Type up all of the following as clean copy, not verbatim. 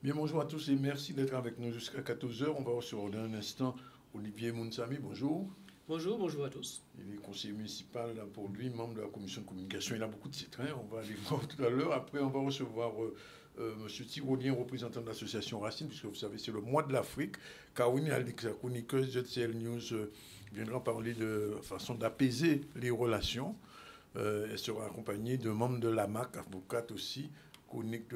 Bien, bonjour à tous et merci d'être avec nous jusqu'à 14 heures. On va recevoir dans un instant Olivier Mounsami. Bonjour. Bonjour, bonjour à tous. Il est conseiller municipal pour lui, membre de la commission de communication. Il a beaucoup de titres, hein. On va aller voir tout à l'heure. Après, on va recevoir M. Tirolien, représentant de l'association Racine, puisque vous savez, c'est le mois de l'Afrique. Caroline Alix, la chroniqueuse de ZCL News, viendra parler de façon d'apaiser les relations. Elle sera accompagnée de membres de l'AMAC, avocate aussi, chronique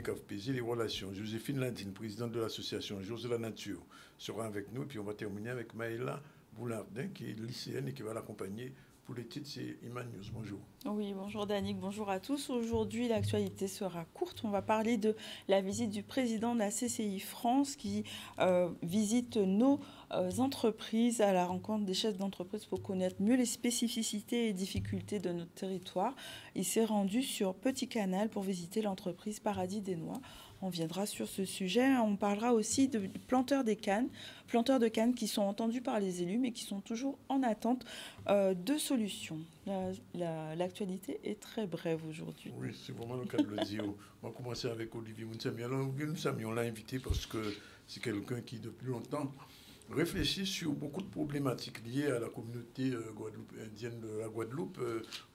apaiser les relations. Joséphine Landine, présidente de l'association José la Nature, sera avec nous. Et puis on va terminer avec Maëla Boulardin, qui est lycéenne et qui va l'accompagner. Pour les titres, c'est Iman News. Bonjour. Oui, bonjour Danick, bonjour à tous. Aujourd'hui, l'actualité sera courte. On va parler de la visite du président de la CCI France qui visite nos entreprises à la rencontre des chefs d'entreprise pour connaître mieux les spécificités et difficultés de notre territoire. Il s'est rendu sur Petit Canal pour visiter l'entreprise Paradis des Noix. On viendra sur ce sujet. On parlera aussi de planteurs de cannes qui sont entendus par les élus mais qui sont toujours en attente de solutions. L'actualité est très brève aujourd'hui. Oui, c'est vraiment le cas de le dire. On va commencer avec Olivier Mounsami. Alors, Olivier Mounsami, on l'a invité parce que c'est quelqu'un qui, depuis longtemps, réfléchit sur beaucoup de problématiques liées à la communauté indienne de la Guadeloupe.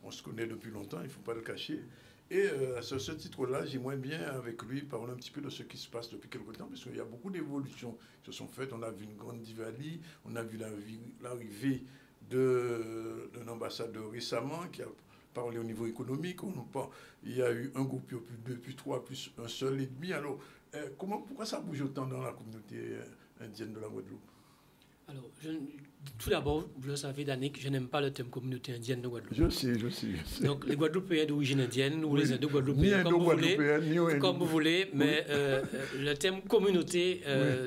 On se connaît depuis longtemps, il ne faut pas le cacher. Et à ce titre-là, j'aimerais bien avec lui parler un petit peu de ce qui se passe depuis quelque temps, parce qu'il y a beaucoup d'évolutions qui se sont faites. On a vu une grande Diwali, on a vu l'arrivée d'un ambassadeur récemment qui a parlé au niveau économique. Il y a eu un groupe puis trois, plus un seul et demi. Alors, pourquoi ça bouge autant dans la communauté indienne de la Guadeloupe? Alors, tout d'abord, vous le savez, Danick, je n'aime pas le terme communauté indienne de Guadeloupe. Je sais. Donc, les Guadeloupéens d'origine indienne ou les Indo-Guadeloupéens, comme vous voulez, mais le terme communauté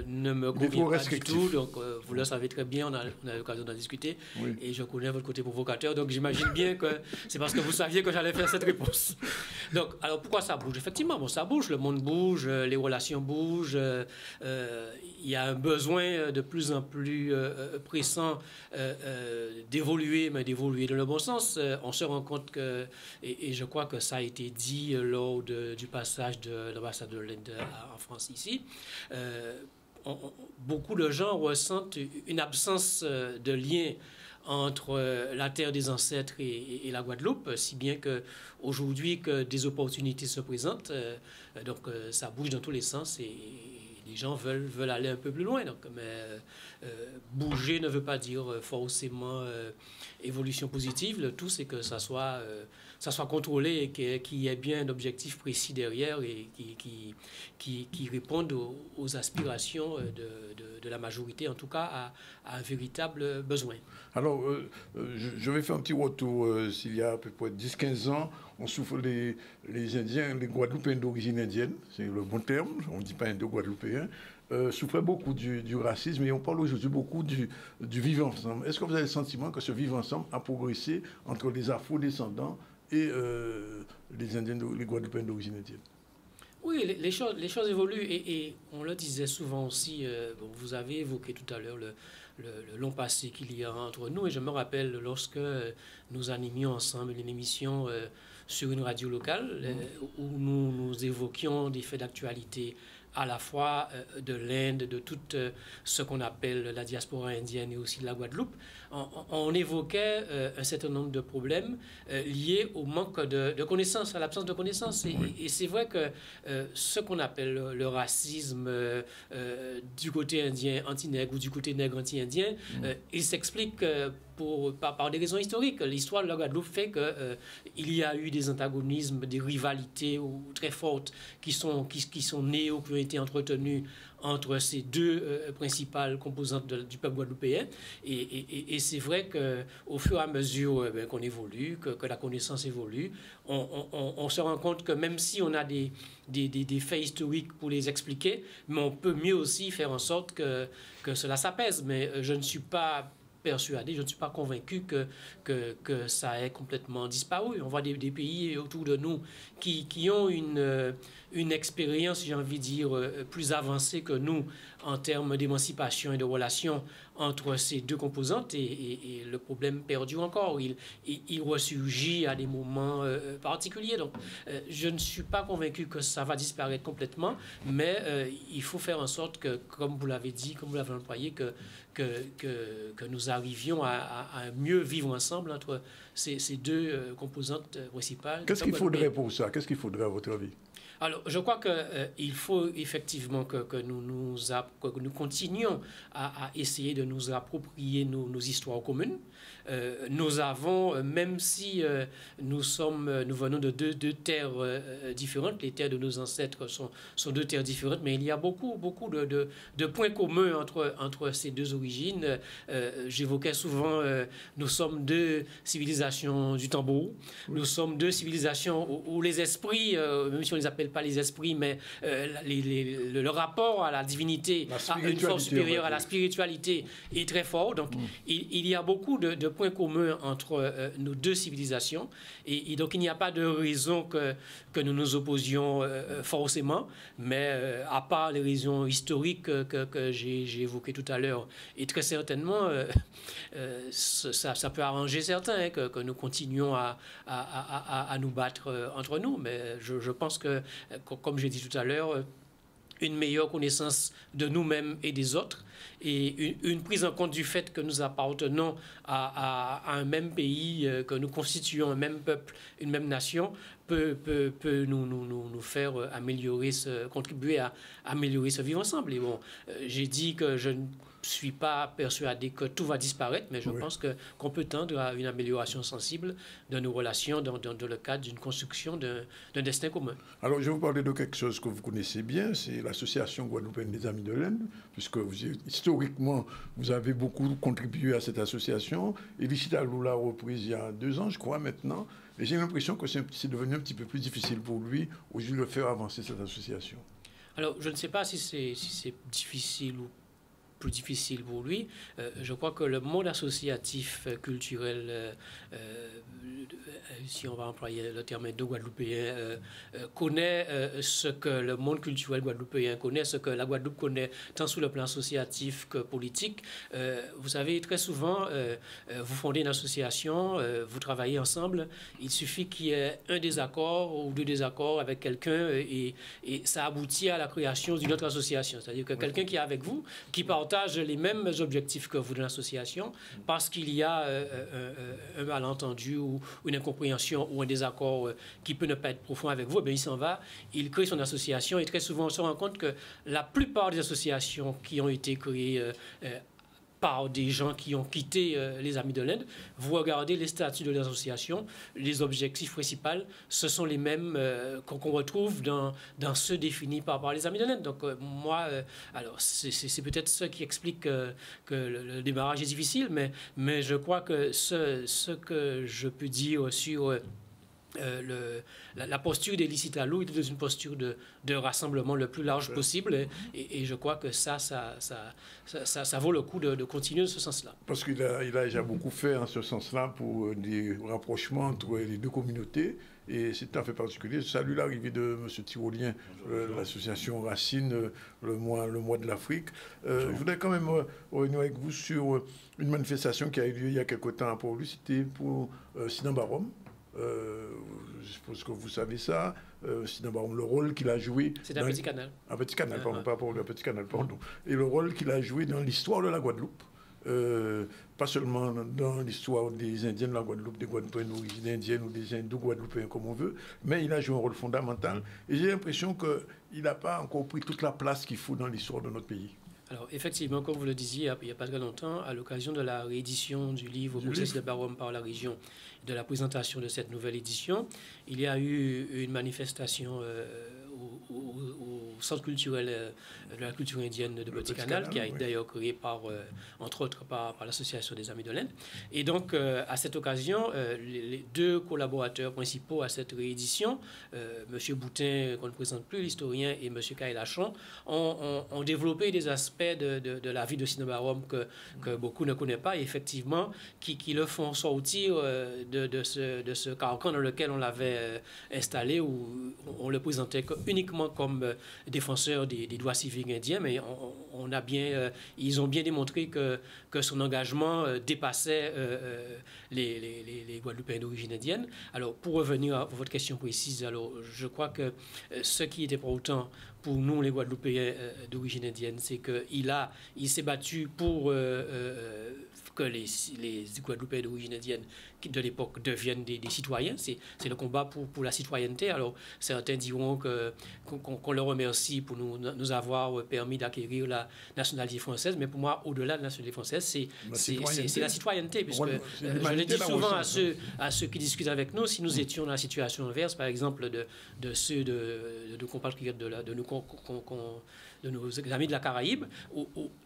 ne me convient pas du tout. Donc, vous le savez très bien, on a l'occasion d'en discuter. Oui. Et je connais votre côté provocateur, donc j'imagine bien que c'est parce que vous saviez que j'allais faire cette réponse. Donc, alors pourquoi ça bouge? Effectivement, bon, ça bouge, le monde bouge, les relations bougent. Il y a un besoin de plus en plus pressant d'évoluer, mais d'évoluer dans le bon sens. On se rend compte que, et je crois que ça a été dit lors du passage de l'ambassade de l'Inde en France ici, beaucoup de gens ressentent une absence de lien entre la terre des ancêtres et la Guadeloupe, si bien qu'aujourd'hui que des opportunités se présentent, donc ça bouge dans tous les sens et les gens veulent aller un peu plus loin. Donc, mais bouger ne veut pas dire forcément évolution positive. Le tout, c'est que ça soit contrôlé et qu'il y ait bien un objectif précis derrière et qui réponde aux aspirations de la majorité, en tout cas à un véritable besoin. Alors, je vais faire un petit retour. S'il y a à peu près 10-15 ans, on souffre les Indiens, les Guadeloupéens d'origine indienne, c'est le bon terme, on ne dit pas indo-guadeloupéen, souffraient beaucoup du racisme et on parle aujourd'hui beaucoup du vivre ensemble. Est-ce que vous avez le sentiment que ce vivre ensemble a progressé entre les afro-descendants et les Indiens, les Guadeloupéens d'origine indienne? Oui, les choses évoluent et on le disait souvent aussi, vous avez évoqué tout à l'heure le long passé qu'il y a entre nous et je me rappelle lorsque nous animions ensemble une émission sur une radio locale où nous évoquions des faits d'actualité à la fois de l'Inde, de tout ce qu'on appelle la diaspora indienne et aussi de la Guadeloupe, on évoquait un certain nombre de problèmes liés au manque de connaissances, à l'absence de connaissances. Et c'est vrai que ce qu'on appelle le racisme du côté indien anti-nègre ou du côté nègre anti-indien, il s'explique par des raisons historiques. L'histoire de la Guadeloupe fait qu'il y a eu des antagonismes, des rivalités très fortes qui sont nées ou qui ont été entretenues entre ces deux principales composantes du peuple guadeloupéen. Et c'est vrai qu'au fur et à mesure qu'on évolue, que la connaissance évolue, on se rend compte que même si on a des faits historiques pour les expliquer, mais on peut mieux aussi faire en sorte que cela s'apaise. Mais je ne suis pas persuadé, je ne suis pas convaincu que ça ait complètement disparu. On voit des pays autour de nous qui ont une expérience, j'ai envie de dire, plus avancée que nous en termes d'émancipation et de relations entre ces deux composantes et le problème perdure encore. Il ressurgit à des moments particuliers. Donc, je ne suis pas convaincu que ça va disparaître complètement, mais il faut faire en sorte que, comme vous l'avez dit, comme vous l'avez employé, que nous arrivions à mieux vivre ensemble entre ces deux composantes principales. Qu'est-ce qu'il faudrait pour ça? Qu'est-ce qu'il faudrait à votre avis? Alors, je crois qu'il faut effectivement que nous continuions à essayer de nous approprier nos histoires communes. Nous avons, même si nous venons de deux terres différentes, les terres de nos ancêtres sont deux terres différentes, mais il y a beaucoup de points communs entre ces deux origines. J'évoquais souvent, nous sommes deux civilisations du tambour, nous sommes deux civilisations où les esprits, même si on ne les appelle pas les esprits, mais le rapport à la divinité, à une force supérieure, à la spiritualité est très fort. Donc, il y a beaucoup de points communs entre nos deux civilisations. Et donc, il n'y a pas de raison que nous nous opposions forcément, mais à part les raisons historiques que j'ai évoquées tout à l'heure, et très certainement, ça peut arranger certains que nous continuions à nous battre entre nous. Mais je pense que, comme j'ai dit tout à l'heure, une meilleure connaissance de nous-mêmes et des autres, et une prise en compte du fait que nous appartenons à un même pays, que nous constituons un même peuple, une même nation, peut nous faire contribuer à améliorer ce vivre ensemble. Et bon, j'ai dit que je ne suis pas persuadé que tout va disparaître, mais je pense qu'on peut tendre à une amélioration sensible de nos relations dans le cadre d'une construction d'un destin commun. Alors, je vais vous parler de quelque chose que vous connaissez bien, c'est l'Association guadeloupéenne des Amis de l'Inde, puisque historiquement, vous avez beaucoup contribué à cette association. Elisita Alou l'a reprise il y a 2 ans, je crois, maintenant. Et j'ai l'impression que c'est devenu un petit peu plus difficile pour lui aujourd'hui de faire avancer cette association. Alors, je ne sais pas si c'est difficile ou plus difficile pour lui. Je crois que le monde associatif culturel, si on va employer le terme de guadeloupéen, connaît ce que le monde culturel guadeloupéen connaît, ce que la Guadeloupe connaît, tant sur le plan associatif que politique. Vous savez, très souvent, vous fondez une association, vous travaillez ensemble, il suffit qu'il y ait un désaccord ou 2 désaccords avec quelqu'un et ça aboutit à la création d'une autre association. C'est-à-dire que quelqu'un qui est avec vous, qui partage les mêmes objectifs que vous de l'association, parce qu'il y a un malentendu ou une incompréhension ou un désaccord qui peut ne pas être profond avec vous, bien, il s'en va, il crée son association et très souvent on se rend compte que la plupart des associations qui ont été créées par des gens qui ont quitté les Amis de l'Inde, vous regardez les statuts de l'association, les objectifs principaux, ce sont les mêmes qu'on retrouve dans ceux définis par les Amis de l'Inde. Donc moi, alors c'est peut-être ce qui explique que le démarrage est difficile, mais je crois que ce que je peux dire sur la posture d'Elisita Alou était dans une posture de rassemblement le plus large possible et je crois que ça vaut le coup de continuer dans ce sens-là. Parce qu'il a déjà beaucoup fait en ce sens-là pour des rapprochements entre les deux communautés et c'est un fait particulier. Je salue l'arrivée de M. Tyrolien, l'association Racine, le mois de l'Afrique. Je voudrais quand même revenir avec vous sur une manifestation qui a eu lieu il y a quelque temps pour lui, c'était pour Sinan Barom. Je suppose que vous savez ça. Le rôle qu'il a joué. C'est un petit canal. Un petit canal, pardon, pas pour le petit canal, pardon. Et le rôle qu'il a joué dans l'histoire de la Guadeloupe. Pas seulement dans l'histoire des Indiens de la Guadeloupe, des Guadeloupéens d'origine indienne ou des Indo-Guadeloupéens comme on veut, mais il a joué un rôle fondamental. Et j'ai l'impression qu'il n'a pas encore pris toute la place qu'il faut dans l'histoire de notre pays. Alors, effectivement, comme vous le disiez il n'y a pas très longtemps, à l'occasion de la réédition du livre Processus de Barom par la région, de la présentation de cette nouvelle édition, il y a eu une manifestation au centre culturel de la culture indienne de Petit Canal, qui a été d'ailleurs créé entre autres par l'association des Amis de l'Inde. Et donc, à cette occasion, les 2 collaborateurs principaux à cette réédition, M. Boutin, qu'on ne présente plus, l'historien, et M. Kailachon, ont développé des aspects de la vie de Sinan Barom que beaucoup ne connaissent pas, et effectivement, qui le font sortir de ce carcan dans lequel on l'avait installé, où on le présentait uniquement comme défenseur des droits civiques indiens, mais ils ont bien démontré que son engagement dépassait les Guadeloupéens d'origine indienne. Alors, pour revenir à votre question précise, alors, je crois que ce qui était pour autant pour nous, les Guadeloupéens d'origine indienne, c'est qu'il s'est battu pour que les Guadeloupéens d'origine indienne de l'époque deviennent des citoyens. C'est le combat pour la citoyenneté. Alors, certains diront qu'on leur remercie pour nous avoir permis d'acquérir la nationalité française, mais pour moi, au-delà de la nationalité française, c'est la citoyenneté, puisque je le dis souvent à ceux qui discutent avec nous, si nous étions dans la situation inverse, par exemple, de ceux de nos compatriotes de nos amis de la Caraïbe,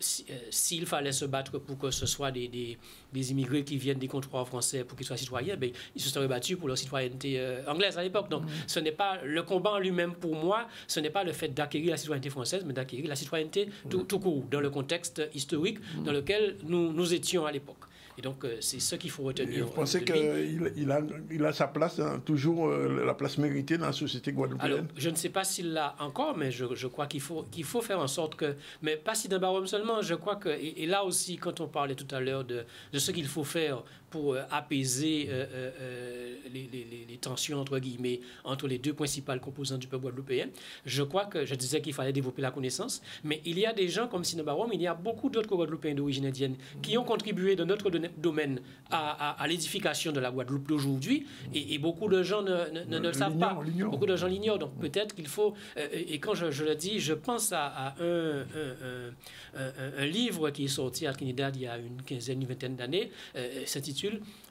s'il fallait se battre pour que ce soit des immigrés qui viennent des comptoirs français pour qu'ils soient citoyens, ben, ils se seraient battus pour leur citoyenneté anglaise à l'époque. Donc, ce n'est pas le combat en lui-même pour moi, ce n'est pas le fait d'acquérir la citoyenneté française, mais d'acquérir la citoyenneté tout court, dans le contexte historique dans lequel nous étions à l'époque. Et donc, c'est ce qu'il faut retenir. Et vous pensez qu'il a sa place, toujours la place méritée dans la société guadeloupéenne? Alors, je ne sais pas s'il l'a encore, mais je crois qu'il faut faire en sorte que... Mais pas Sidney Barham seulement, je crois que... Et là aussi, quand on parlait tout à l'heure de ce qu'il faut faire pour apaiser les tensions, entre guillemets, entre les deux principales composantes du peuple guadeloupéen, je crois que je disais qu'il fallait développer la connaissance, mais il y a des gens comme Sidney Barham, il y a beaucoup d'autres Guadeloupéens d'origine indienne qui ont contribué dans notre domaine à l'édification de la Guadeloupe d'aujourd'hui, et beaucoup de gens ne le savent pas. Beaucoup de gens l'ignorent. Donc peut-être qu'il faut... et quand je le dis, je pense à un livre qui est sorti à Trinidad il y a une quinzaine, une vingtaine d'années, s'intitule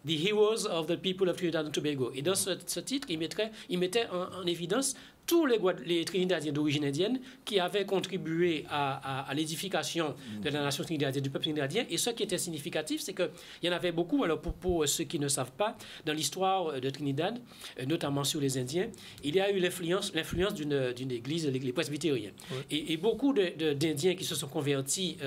The Heroes of the People of Trinidad and Tobago. Et dans ce titre, il mettait en évidence tous les Trinidadiens d'origine indienne qui avaient contribué à l'édification de la nation trinidadienne, du peuple trinidadien. Et ce qui était significatif, c'est qu'il y en avait beaucoup. Alors, pour ceux qui ne savent pas, dans l'histoire de Trinidad, notamment sur les Indiens, il y a eu l'influence d'une église, les presbytériens. Oui. Et beaucoup d'Indiens qui se sont convertis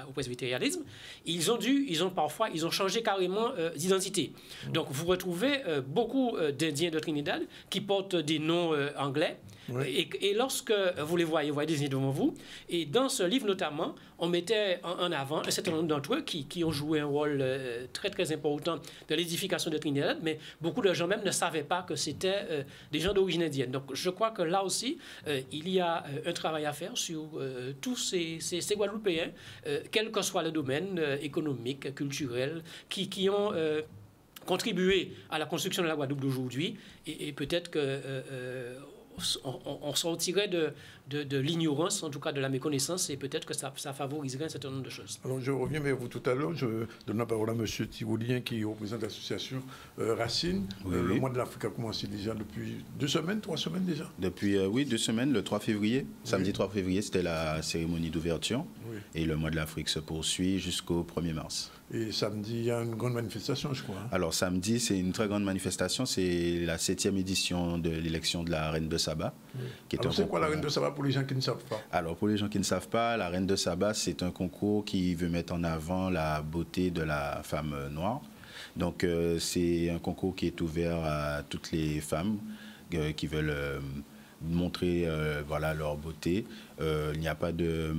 au presbytérianisme, ils ont changé carrément d'identité. Donc, vous retrouvez beaucoup d'Indiens de Trinidad qui portent des noms anglais. Oui. Et lorsque vous voyez des Indiens devant vous, et dans ce livre notamment, on mettait en avant un certain nombre d'entre eux qui ont joué un rôle très très important de l'édification de Trinidad, mais beaucoup de gens même ne savaient pas que c'était des gens d'origine indienne. Donc je crois que là aussi, il y a un travail à faire sur tous ces Guadeloupéens, quel que soit le domaine économique, culturel, qui ont contribué à la construction de la Guadeloupe d'aujourd'hui, et peut-être que on sortirait de l'ignorance, en tout cas de la méconnaissance, et peut-être que ça favoriserait un certain nombre de choses. Alors je reviens vers vous tout à l'heure, je donne la parole à M. Thiroulien qui représente l'association Racine. Oui. Le mois de l'Afrique a commencé déjà depuis 2 semaines, 3 semaines déjà? Depuis 2 semaines, le 3 février, samedi 3 février, c'était la cérémonie d'ouverture. Oui. Et le mois de l'Afrique se poursuit jusqu'au 1er mars. Et samedi, il y a une grande manifestation, je crois. Alors samedi, c'est une très grande manifestation. C'est la 7e édition de l'élection de la Reine de Saba. Oui. Alors c'est quoi la Reine de Saba pour les gens qui ne savent pas? Alors pour les gens qui ne savent pas, la Reine de Saba, c'est un concours qui veut mettre en avant la beauté de la femme noire. Donc c'est un concours qui est ouvert à toutes les femmes qui veulent montrer voilà, leur beauté. Il n'y a pas de...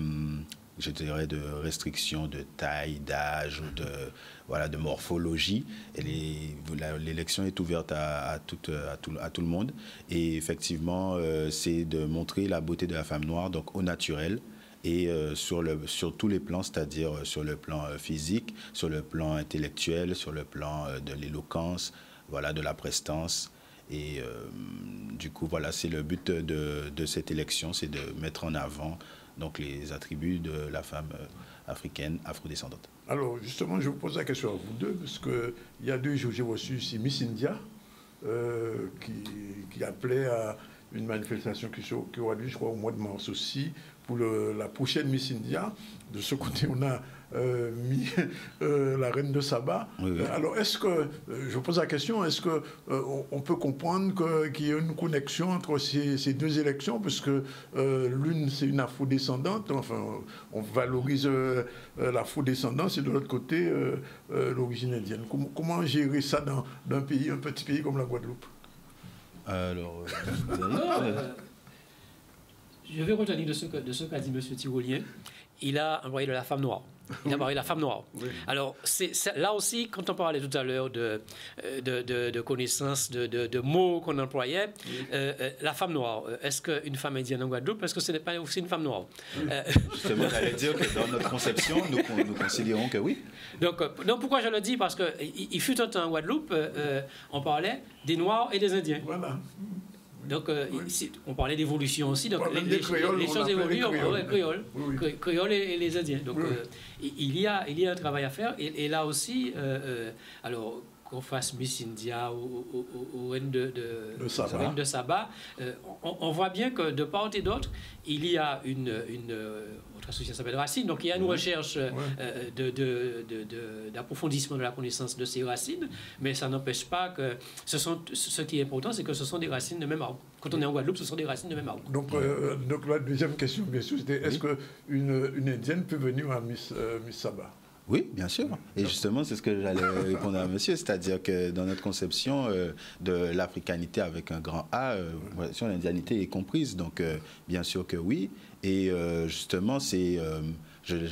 je dirais, de restrictions de taille, d'âge, de morphologie. L'élection est ouverte à tout le monde. Et effectivement, c'est de montrer la beauté de la femme noire, donc au naturel, et sur tous les plans, c'est-à-dire sur le plan physique, sur le plan intellectuel, sur le plan de l'éloquence, voilà, de la prestance. Et du coup, voilà, c'est le but de cette élection, c'est de mettre en avant donc les attributs de la femme africaine, afrodescendante. Alors, justement, je vous pose la question à vous deux, parce qu'il y a 2 jours, j'ai reçu ici Miss India, qui appelait à une manifestation qui aura lieu, je crois, au mois de mars aussi, pour la prochaine Miss India. De ce côté, on a mis la Reine de Saba. Oui, oui. Alors, est-ce que, je pose la question, est-ce qu'on peut comprendre qu'il y a une connexion entre ces 2 élections, parce que l'une, c'est une afrodescendante, enfin, on valorise l'afrodescendance, et de l'autre côté, l'origine indienne. Comment gérer ça dans un petit pays comme la Guadeloupe? Alors, je vais retenir de ce qu'a dit M. Tirolien. Il a employé de la femme noire. Il a parlé de la femme noire. Oui. Alors, là aussi, quand on parlait tout à l'heure de connaissances, de mots qu'on employait, oui. La femme noire, est-ce qu'une femme indienne en Guadeloupe, est-ce que ce n'est pas aussi une femme noire? Oui. Justement, j'allais dire que dans notre conception, nous considérons que oui. Donc, pourquoi je le dis? Parce qu'il fut un temps en Guadeloupe, on parlait des Noirs et des Indiens. Voilà. Donc, oui. On parlait d'évolution aussi. Donc, les choses évoluent. Créole et les Indiens. Donc, oui. Il y a un travail à faire. Et là aussi, alors, qu'on fasse Miss India ou Reine de Saba, on voit bien que de part et d'autre, il y a une autre association s'appelle Racine, donc il y a une recherche d'approfondissement de la connaissance de ces racines, mais ça n'empêche pas que ce qui est important, c'est que ce sont des racines de même arbre. Quand on est en Guadeloupe, ce sont des racines de même arbre. Donc la deuxième question, bien sûr, c'était est-ce qu'une Indienne peut venir à Miss Saba? Oui, bien sûr. Et justement, c'est ce que j'allais répondre à monsieur, c'est-à-dire que dans notre conception de l'africanité avec un grand A, l'indianité est comprise. Donc, bien sûr que oui. Et justement, c'est...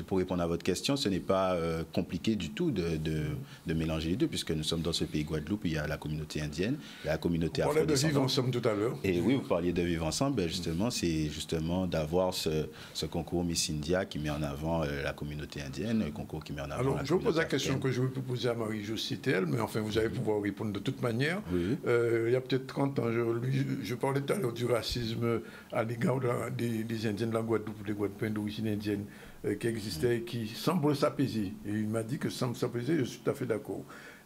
pour répondre à votre question, ce n'est pas compliqué du tout de mélanger les deux, puisque nous sommes dans ce pays Guadeloupe, il y a la communauté indienne, la communauté afro-descendante. On parlait de vivre ensemble tout à l'heure. Et oui, vous parliez de vivre ensemble, ben justement, c'est justement d'avoir ce concours Miss India qui met en avant la communauté indienne, le concours qui met en avant Alors, je vous pose la question que je veux poser à Marie-Jo Citel, mais enfin, vous allez pouvoir répondre de toute manière. Oui. Il y a peut-être 30 ans, je parlais tout à l'heure du racisme à l'égard des Indiens de la Guadeloupe, des Guadeloupéens d'origine indienne, qui existait et qui semble s'apaiser. Et il m'a dit que ça semble s'apaiser, je suis tout à fait d'accord.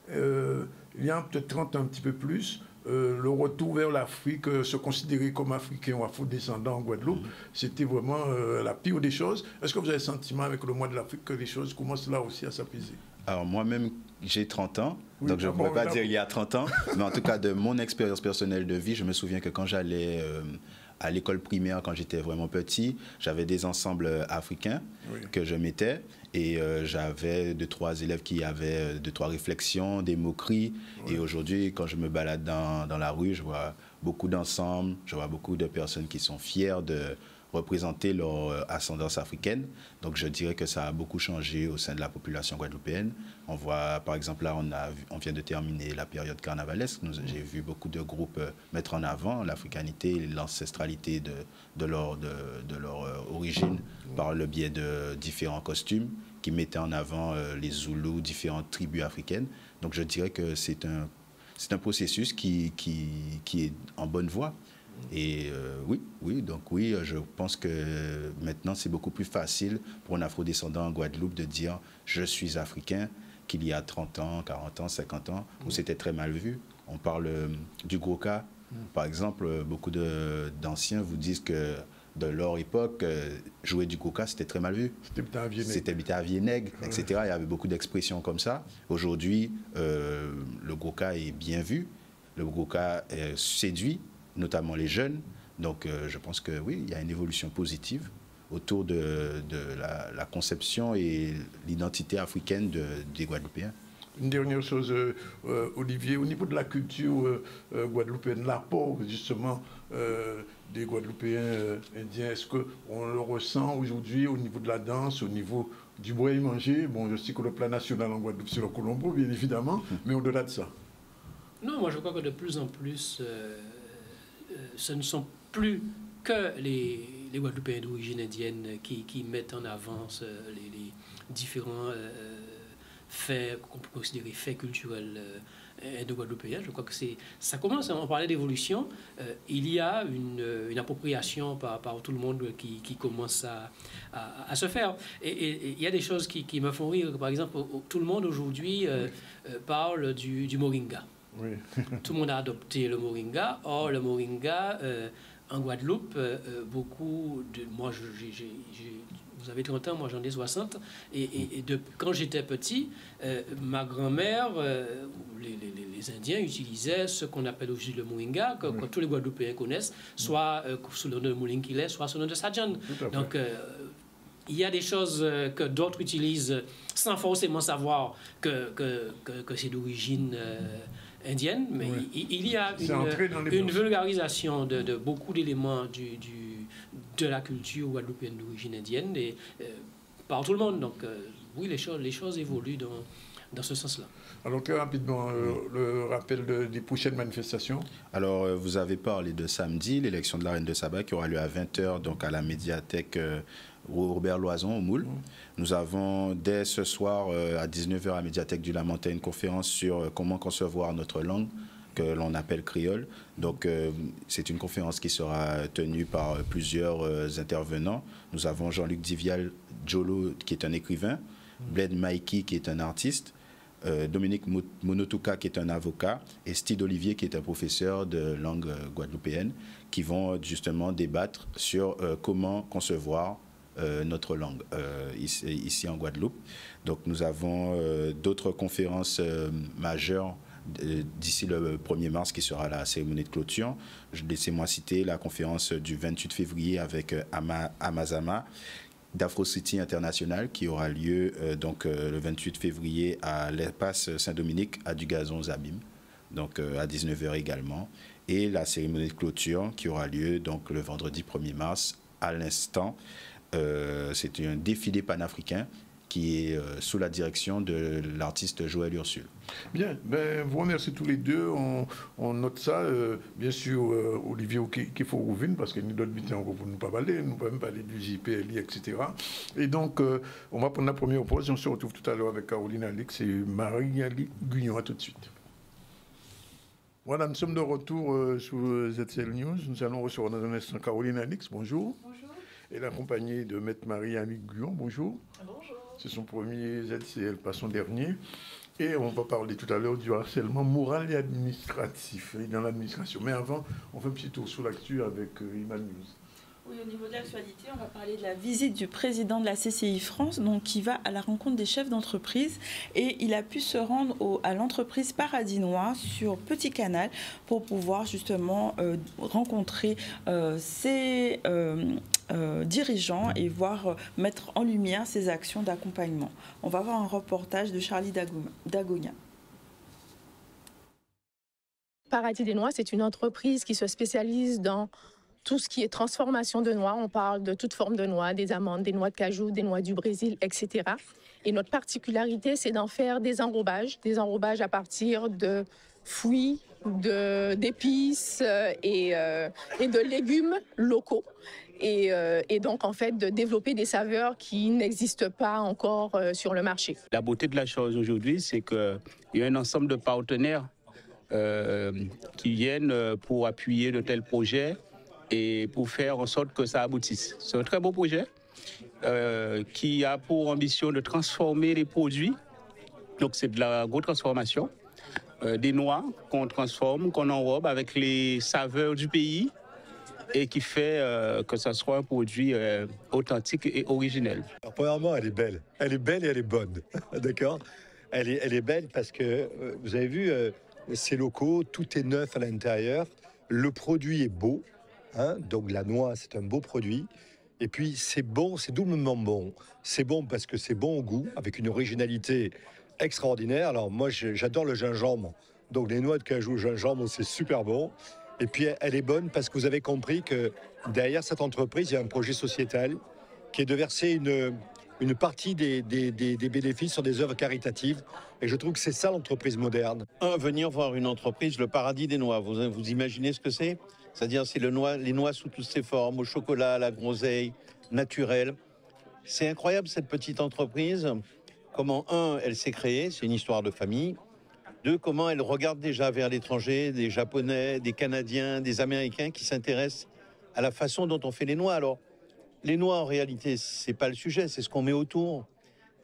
Il y a peut-être 30 ans, un petit peu plus, le retour vers l'Afrique, se considérer comme africain ou afro-descendant en Guadeloupe, c'était vraiment la pire des choses. Est-ce que vous avez le sentiment avec le mois de l'Afrique que les choses commencent là aussi à s'apaiser? Alors moi-même, j'ai 30 ans, oui, donc je ne pourrais pas dire il y a 30 ans, mais en tout cas de mon expérience personnelle de vie, je me souviens que quand j'allais... à l'école primaire, quand j'étais vraiment petit, j'avais des ensembles africains que je mettais et j'avais 2-3 élèves qui avaient 2-3 réflexions, des moqueries. Et aujourd'hui, quand je me balade dans la rue, je vois beaucoup d'ensembles, je vois beaucoup de personnes qui sont fières de représenter leur ascendance africaine. Donc je dirais que ça a beaucoup changé au sein de la population guadeloupéenne. On voit, par exemple, là, on vient de terminer la période carnavalesque. J'ai vu beaucoup de groupes mettre en avant l'africanité et l'ancestralité de leur origine par le biais de différents costumes qui mettaient en avant les Zoulous, différentes tribus africaines. Donc je dirais que c'est un processus qui est en bonne voie. Et oui, je pense que maintenant c'est beaucoup plus facile pour un afrodescendant en Guadeloupe de dire je suis africain qu'il y a 30 ans, 40 ans, 50 ans, où c'était très mal vu. On parle du Gwoka, par exemple, beaucoup d'anciens vous disent que de leur époque, jouer du Gwoka, c'était très mal vu. C'était Bitavier Nègre, etc. Il y avait beaucoup d'expressions comme ça. Aujourd'hui, le Gwoka est bien vu, le Gwoka séduit, notamment les jeunes. Donc je pense que oui, il y a une évolution positive autour de la conception et l'identité africaine des Guadeloupéens. Une dernière chose, Olivier, au niveau de la culture guadeloupéenne, l'apport justement des Guadeloupéens indiens, est-ce qu'on le ressent aujourd'hui au niveau de la danse, au niveau du boire et manger? Bon, je sais que le plan national en Guadeloupe, c'est le Colombo, bien évidemment, mais au-delà de ça. Non, moi je crois que de plus en plus... ce ne sont plus que les Guadeloupéens d'origine indienne qui mettent en avant les différents faits qu'on peut considérer faits culturels indo-guadeloupéens. Je crois que ça commence, on parlait d'évolution, il y a une appropriation par tout le monde qui commence à se faire. Et il y a des choses qui me font rire. Par exemple, tout le monde aujourd'hui parle du moringa. Oui. Tout le monde a adopté le moringa. Or, le moringa, en Guadeloupe, beaucoup de... Moi, vous avez 30 ans, moi j'en ai 60. Et quand j'étais petit, ma grand-mère, les Indiens utilisaient ce qu'on appelle aujourd'hui le moringa, que tous les Guadeloupéens connaissent, soit sous le nom de Moulinkile, soit sous le nom de Sadjan. Donc, il y a des choses que d'autres utilisent sans forcément savoir que c'est d'origine... indienne, mais il y a une vulgarisation de beaucoup d'éléments de la culture guadeloupéenne d'origine indienne et par tout le monde. Donc oui, les choses évoluent dans ce sens-là. Alors très rapidement, le rappel des prochaines manifestations. Alors vous avez parlé de samedi, l'élection de la Reine de Saba qui aura lieu à 20h donc à la médiathèque Robert Loison au Moule. Nous avons dès ce soir à 19h à la médiathèque du Lamentin une conférence sur comment concevoir notre langue que l'on appelle créole. Donc c'est une conférence qui sera tenue par plusieurs intervenants. Nous avons Jean-Luc Divial Jolo qui est un écrivain, Bled Maiki qui est un artiste, Dominique Monotuka qui est un avocat et Steve Olivier qui est un professeur de langue guadeloupéenne qui vont justement débattre sur comment concevoir notre langue ici en Guadeloupe. Donc nous avons d'autres conférences majeures d'ici le 1er mars qui sera la cérémonie de clôture. Laissez-moi citer la conférence du 28 février avec Amazama d'Afro City International qui aura lieu donc le 28 février à l'espace Saint-Dominique à Dugazon aux Abîmes, donc à 19h également, et la cérémonie de clôture qui aura lieu donc le vendredi 1er mars à l'instant. C'est un défilé panafricain qui est sous la direction de l'artiste Joël Ursule. Bien, ben, vous remercie tous les deux. On note ça. Bien sûr, Olivier qu'il faut rouvrir parce qu'il y a d'autres bêtises encore pour nous pas parler. Nous ne pouvons même parler du JPLI, etc. Et donc, on va prendre la première pause. On se retrouve tout à l'heure avec Caroline Alix et Marie-Ali Gugnon. À tout de suite. Voilà, nous sommes de retour sur ZCL News. Nous allons recevoir dans un instant Caroline Alix. Bonjour. Bonjour. Elle est accompagnée de Maître Marie-Ali Gugnon. Bonjour. Bonjour. C'est son premier ZCL, pas son dernier. Et on va parler tout à l'heure du harcèlement moral et administratif dans l'administration. Mais avant, on fait un petit tour sur l'actu avec Iman News. Oui, au niveau de l'actualité, on va parler de la visite du président de la CCI France, donc qui va à la rencontre des chefs d'entreprise. Et il a pu se rendre à l'entreprise Paradis-Noir sur Petit Canal pour pouvoir justement rencontrer ses dirigeants et voir mettre en lumière ses actions d'accompagnement. On va voir un reportage de Charlie Dagonia. Paradis des Noix, c'est une entreprise qui se spécialise dans tout ce qui est transformation de noix. On parle de toute forme de noix, des amandes, des noix de cajou, des noix du Brésil, etc. Et notre particularité, c'est d'en faire des enrobages à partir de fruits, d'épices et de légumes locaux. Et donc, en fait, de développer des saveurs qui n'existent pas encore sur le marché. La beauté de la chose aujourd'hui, c'est qu'il y a un ensemble de partenaires qui viennent pour appuyer de tels projets et pour faire en sorte que ça aboutisse. C'est un très beau projet qui a pour ambition de transformer les produits. Donc c'est de la grosse transformation. Des noix qu'on transforme, qu'on enrobe avec les saveurs du pays et qui fait que ça soit un produit authentique et originel. Alors, premièrement, elle est belle et elle est bonne, d'accord ? Elle est belle parce que, vous avez vu, c'est locaux, tout est neuf à l'intérieur, le produit est beau, hein, donc la noix, c'est un beau produit. Et puis, c'est bon, c'est doublement bon. C'est bon parce que c'est bon au goût, avec une originalité extraordinaire. Alors, moi, j'adore le gingembre. Donc, les noix de cajou, gingembre, c'est super bon. Et puis, elle est bonne parce que vous avez compris que derrière cette entreprise, il y a un projet sociétal qui est de verser une partie des bénéfices sur des œuvres caritatives. Et je trouve que c'est ça l'entreprise moderne. Venir voir une entreprise, le paradis des noix, vous imaginez ce que c'est ? C'est-à-dire c'est les noix sous toutes ses formes, au chocolat, à la groseille, naturelle. C'est incroyable cette petite entreprise. Comment, elle s'est créée, c'est une histoire de famille. 2, comment elle regarde déjà vers l'étranger, des Japonais, des Canadiens, des Américains qui s'intéressent à la façon dont on fait les noix. Alors, les noix, en réalité, c'est pas le sujet, c'est ce qu'on met autour.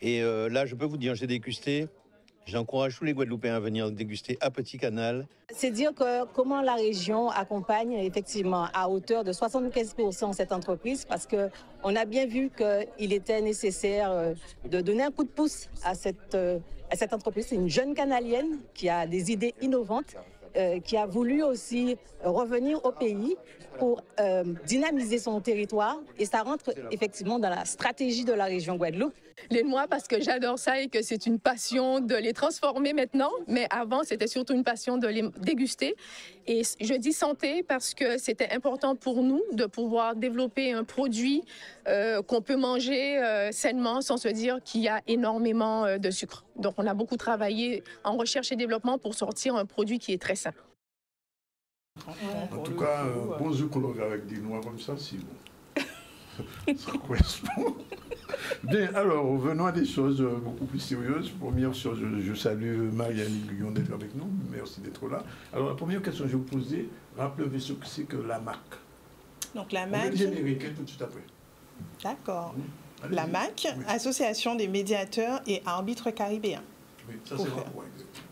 Et là, je peux vous dire, j'ai dégusté. J'encourage tous les Guadeloupéens à venir déguster à Petit Canal. C'est dire que comment la région accompagne effectivement à hauteur de 75% cette entreprise, parce qu'on a bien vu qu'il était nécessaire de donner un coup de pouce à cette entreprise. C'est une jeune Canalienne qui a des idées innovantes, qui a voulu aussi revenir au pays pour dynamiser son territoire. Et ça rentre effectivement dans la stratégie de la région Guadeloupe. Les noix parce que j'adore ça et que c'est une passion de les transformer maintenant. Mais avant, c'était surtout une passion de les déguster. Et je dis santé parce que c'était important pour nous de pouvoir développer un produit qu'on peut manger sainement sans se dire qu'il y a énormément de sucre. Donc, on a beaucoup travaillé en recherche et développement pour sortir un produit qui est très sain. En tout cas, bon zoukologue avec des noix comme ça, c'est bon. Ça correspond. Bien, alors, venons à des choses beaucoup plus sérieuses. Première chose, je salue Marie-Annick Guyon d'être avec nous. Merci d'être là. Alors, la première question que je vais vous poser, rappelez-vous ce que c'est que la MAC. Donc, la MAC. MAC. On va le générique tout de suite après. D'accord. La MAC, oui. Association des médiateurs et arbitres caribéens. Oui, ça c'est vraiment exactement.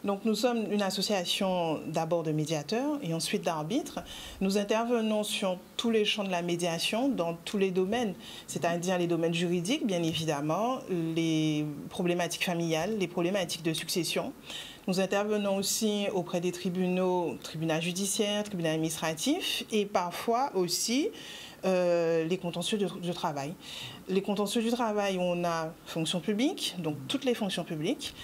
Donc nous sommes une association d'abord de médiateurs et ensuite d'arbitres. Nous intervenons sur tous les champs de la médiation, dans tous les domaines, c'est-à-dire les domaines juridiques, bien évidemment, les problématiques familiales, les problématiques de succession. Nous intervenons aussi auprès des tribunaux, tribunaux judiciaires, tribunaux administratifs et parfois aussi les contentieux du travail. Les contentieux du travail, on a fonction publique, donc toutes les fonctions publiques.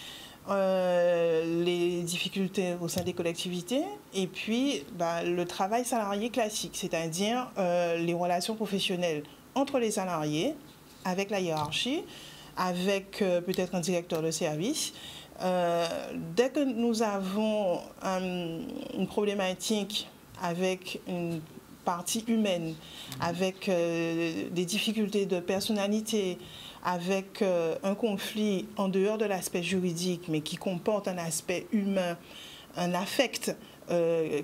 Les difficultés au sein des collectivités et puis le travail salarié classique, c'est-à-dire les relations professionnelles entre les salariés, avec la hiérarchie, avec peut-être un directeur de service. Dès que nous avons une problématique avec une partie humaine, avec des difficultés de personnalité, avec un conflit en dehors de l'aspect juridique, mais qui comporte un aspect humain, un affect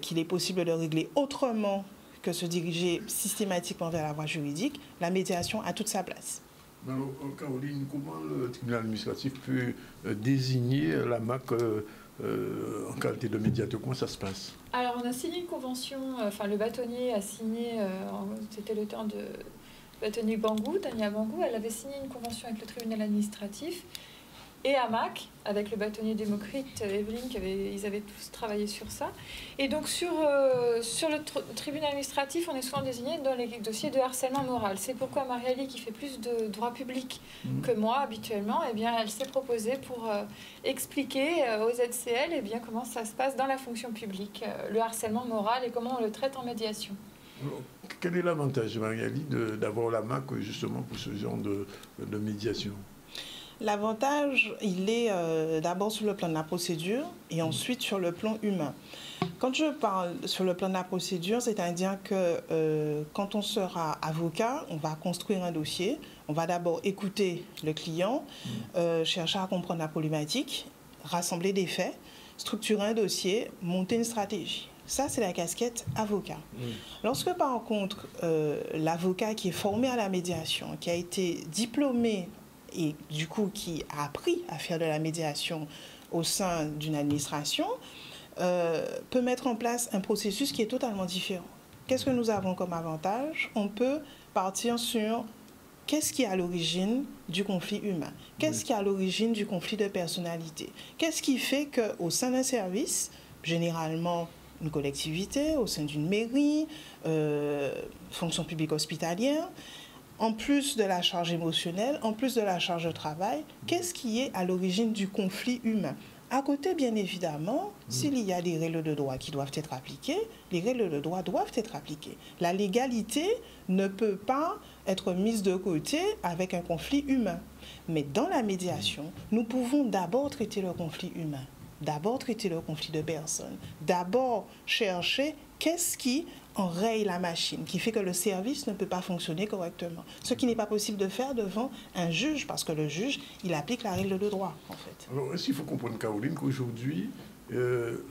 qu'il est possible de régler autrement que se diriger systématiquement vers la voie juridique, la médiation a toute sa place. Alors, Caroline, comment le tribunal administratif peut désigner la MAC en qualité de médiateur? Comment ça se passe? Alors, on a signé une convention, le bâtonnier a signé, c'était le temps de bâtonnier Bangou, Tania Bangou, elle avait signé une convention avec le tribunal administratif et AMAC, avec le bâtonnier Démocrite, Evelyne, ils avaient tous travaillé sur ça. Et donc sur le tribunal administratif, on est souvent désigné dans les dossiers de harcèlement moral. C'est pourquoi Marie-Ali, qui fait plus de droit public que moi habituellement, eh bien, elle s'est proposée pour expliquer aux ZCL eh bien, comment ça se passe dans la fonction publique, le harcèlement moral et comment on le traite en médiation. Quel est l'avantage, Marie-Ali, d'avoir la MAC justement pour ce genre de médiation? L'avantage, il est d'abord sur le plan de la procédure et ensuite sur le plan humain. Quand je parle sur le plan de la procédure, c'est-à-dire que quand on sera avocat, on va construire un dossier, on va d'abord écouter le client, chercher à comprendre la problématique, rassembler des faits, structurer un dossier, monter une stratégie. Ça, c'est la casquette avocat. Lorsque, par contre, l'avocat qui est formé à la médiation, qui a été diplômé et du coup qui a appris à faire de la médiation au sein d'une administration, peut mettre en place un processus qui est totalement différent. Qu'est-ce que nous avons comme avantage? On peut partir sur qu'est-ce qui est à l'origine du conflit humain? Qu'est-ce qui est à l'origine du conflit de personnalité? Qu'est-ce qui fait qu'au sein d'un service, généralement une collectivité, au sein d'une mairie, fonction publique hospitalière, en plus de la charge émotionnelle, en plus de la charge de travail, qu'est-ce qui est à l'origine du conflit humain? À côté, bien évidemment, s'il y a des règles de droit qui doivent être appliquées, les règles de droit doivent être appliquées. La légalité ne peut pas être mise de côté avec un conflit humain. Mais dans la médiation, nous pouvons d'abord traiter le conflit humain, d'abord traiter le conflit de personnes, d'abord chercher qu'est-ce qui enraye la machine, qui fait que le service ne peut pas fonctionner correctement. Ce qui n'est pas possible de faire devant un juge, parce que le juge, il applique la règle de droit, en fait. Alors, est-ce qu'il faut comprendre, Caroline, qu'aujourd'hui,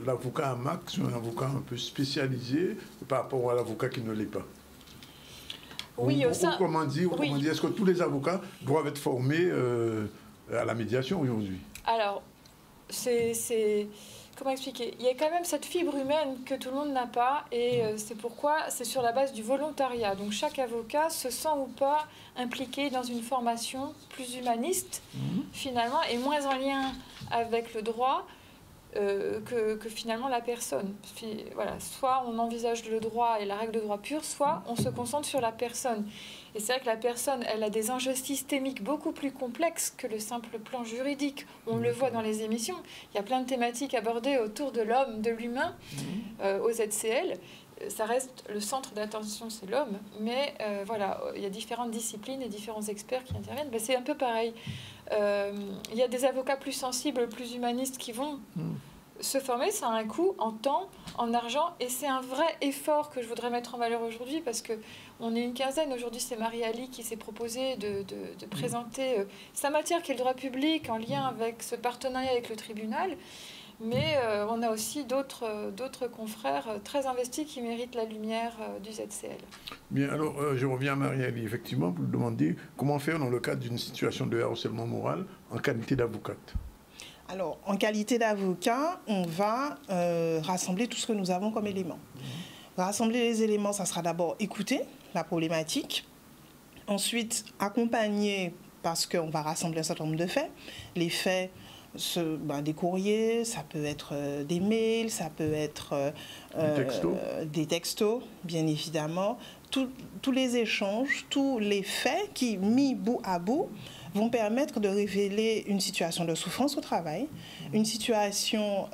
l'avocat à MAC, c'est un avocat un peu spécialisé par rapport à l'avocat qui ne l'est pas? Oui, Comment dire, est-ce que tous les avocats doivent être formés à la médiation aujourd'hui? Alors, comment expliquer? Il y a quand même cette fibre humaine que tout le monde n'a pas et c'est pourquoi c'est sur la base du volontariat. Donc chaque avocat se sent ou pas impliqué dans une formation plus humaniste finalement et moins en lien avec le droit que finalement la personne. Voilà, soit on envisage le droit et la règle de droit pure, soit on se concentre sur la personne. Et c'est vrai que la personne, elle a des enjeux systémiques beaucoup plus complexes que le simple plan juridique. On le voit dans les émissions. Il y a plein de thématiques abordées autour de l'homme, de l'humain, au ZCL. Ça reste le centre d'attention, c'est l'homme. Mais voilà, il y a différentes disciplines et différents experts qui interviennent. Ben, c'est un peu pareil. Il y a des avocats plus sensibles, plus humanistes qui vont se former. Ça a un coût en temps, en argent. Et c'est un vrai effort que je voudrais mettre en valeur aujourd'hui parce qu'on est une quinzaine. Aujourd'hui, c'est Marie-Ali qui s'est proposée de présenter sa matière qui est le droit public en lien avec ce partenariat avec le tribunal. Mais on a aussi d'autres confrères très investis qui méritent la lumière du ZCL. Bien, alors je reviens à Marie-Ali, effectivement, pour vous demander comment faire dans le cadre d'une situation de harcèlement moral en qualité d'avocate. Alors, en qualité d'avocat, on va rassembler tout ce que nous avons comme éléments. Rassembler les éléments, ça sera d'abord écouter la problématique, ensuite accompagner, parce qu'on va rassembler un certain nombre de faits. Les faits, des courriers, ça peut être des mails, ça peut être des textos, bien évidemment. Tous les échanges, tous les faits qui, mis bout à bout, vont permettre de révéler une situation de souffrance au travail, une situation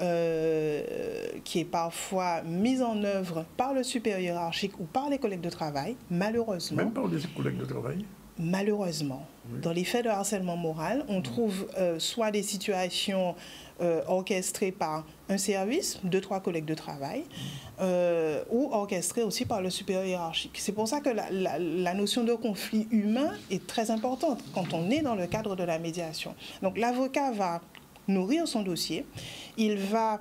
qui est parfois mise en œuvre par le supérieur hiérarchique ou par les collègues de travail, malheureusement. Même par les collègues de travail ? Malheureusement. Oui. Dans les faits de harcèlement moral, on trouve soit des situations orchestrées par un service, 2-3 collègues de travail, ou orchestrées aussi par le supérieur hiérarchique. C'est pour ça que la notion de conflit humain est très importante quand on est dans le cadre de la médiation. Donc l'avocat va nourrir son dossier, il va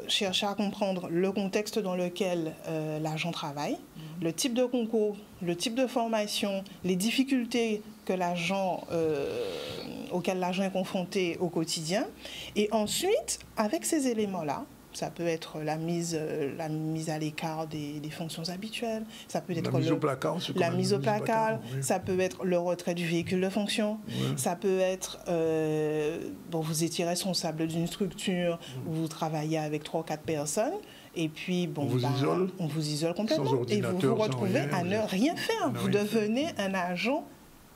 chercher à comprendre le contexte dans lequel l'agent travaille, le type de concours, le type de formation, les difficultés que auxquelles l'agent est confronté au quotidien. Et ensuite, avec ces éléments-là, ça peut être la mise à l'écart des fonctions habituelles, ça peut être la mise au placard, oui. Ça peut être le retrait du véhicule de fonction, oui. Ça peut être, vous étiez responsable d'une structure où vous travaillez avec 3 ou 4 personnes, et puis on vous isole complètement, et vous vous retrouvez à ne rien faire, vous devenez un agent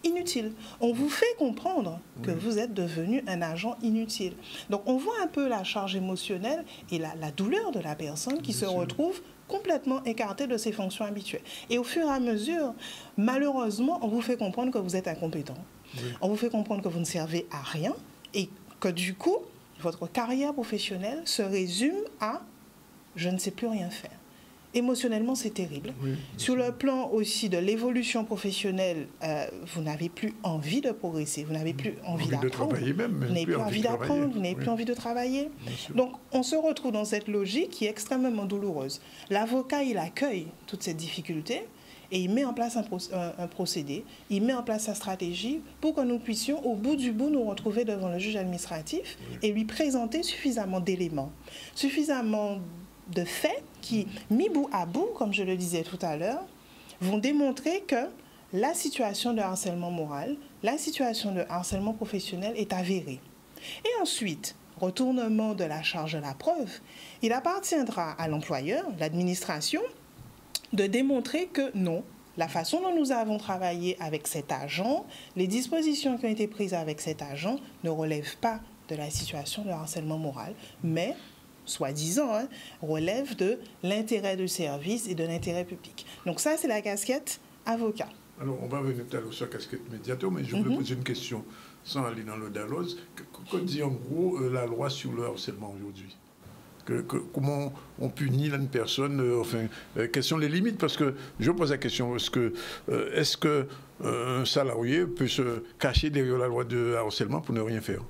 inutile. On vous fait comprendre que vous êtes devenu un agent inutile. Donc on voit un peu la charge émotionnelle et la douleur de la personne qui se retrouve complètement écartée de ses fonctions habituelles. Et au fur et à mesure, malheureusement, on vous fait comprendre que vous êtes incompétent. Oui. On vous fait comprendre que vous ne servez à rien et que du coup, votre carrière professionnelle se résume à « je ne sais plus rien faire ». Émotionnellement, c'est terrible. Oui, sur le plan aussi de l'évolution professionnelle, vous n'avez plus envie de progresser, vous n'avez plus envie d'apprendre, vous n'avez plus envie d'apprendre, vous n'avez plus envie de travailler. Donc, on se retrouve dans cette logique qui est extrêmement douloureuse. L'avocat, il accueille toutes ces difficultés et il met en place un procédé, il met en place sa stratégie pour que nous puissions, au bout du bout, nous retrouver devant le juge administratif et lui présenter suffisamment d'éléments, suffisamment de faits qui, mis bout à bout, comme je le disais tout à l'heure, vont démontrer que la situation de harcèlement moral, la situation de harcèlement professionnel est avérée. Et ensuite, retournement de la charge de la preuve, il appartiendra à l'employeur, l'administration, de démontrer que non, la façon dont nous avons travaillé avec cet agent, les dispositions qui ont été prises avec cet agent ne relèvent pas de la situation de harcèlement moral, mais soi-disant, relève de l'intérêt du service et de l'intérêt public. Donc ça, c'est la casquette avocat. Alors, on va revenir tout à l'heure sur la casquette médiateur, mais je voulais poser une question sans aller dans le dalose. Que dit en gros la loi sur le harcèlement aujourd'hui ? Comment on punit une personne, quelles sont les limites? Parce que je pose la question, est-ce qu'un salarié peut se cacher derrière la loi de harcèlement pour ne rien faire?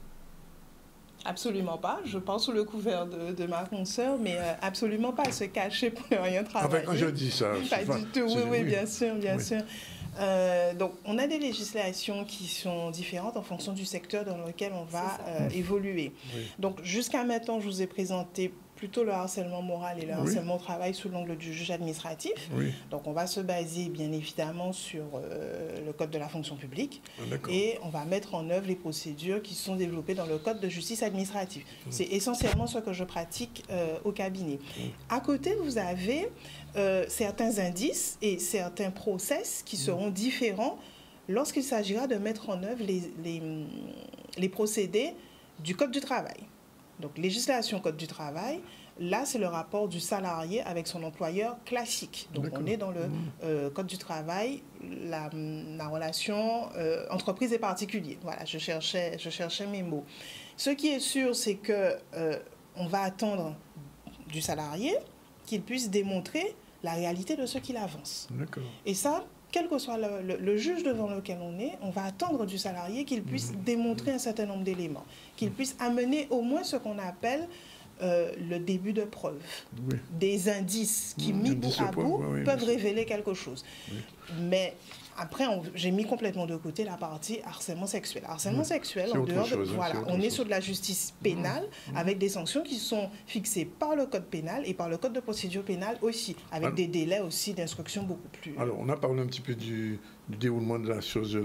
Absolument pas. Je pense sous le couvert de ma consoeur, mais absolument pas se cacher pour ne rien travailler. Enfin, quand je dis ça... Pas du tout. Oui, bien sûr, bien sûr. Donc, on a des législations qui sont différentes en fonction du secteur dans lequel on va évoluer. Oui. Donc, jusqu'à maintenant, je vous ai présenté plutôt le harcèlement moral et le harcèlement au travail sous l'angle du juge administratif. Oui. Donc on va se baser bien évidemment sur le code de la fonction publique et on va mettre en œuvre les procédures qui sont développées dans le code de justice administrative. C'est essentiellement ce que je pratique au cabinet. À côté, vous avez certains indices et certains process qui seront différents lorsqu'il s'agira de mettre en œuvre les procédés du Code du travail. Donc, législation Code du travail, là, c'est le rapport du salarié avec son employeur classique. Donc, on est dans le Code du travail, la relation entreprise et particulier. Voilà, je cherchais mes mots. Ce qui est sûr, c'est qu'on va attendre du salarié qu'il puisse démontrer la réalité de ce qu'il avance. Et ça, quel que soit le juge devant lequel on est, on va attendre du salarié qu'il puisse démontrer un certain nombre d'éléments, qu'il puisse amener au moins ce qu'on appelle le début de preuve, des indices qui, mis bout à bout, peuvent révéler quelque chose. Mais après, j'ai mis complètement de côté la partie harcèlement sexuel. Harcèlement sexuel, en dehors de... Voilà, on est sur de la justice pénale avec des sanctions qui sont fixées par le code pénal et par le code de procédure pénale aussi, avec des délais aussi d'instruction beaucoup plus... Alors, on a parlé un petit peu du déroulement de la chose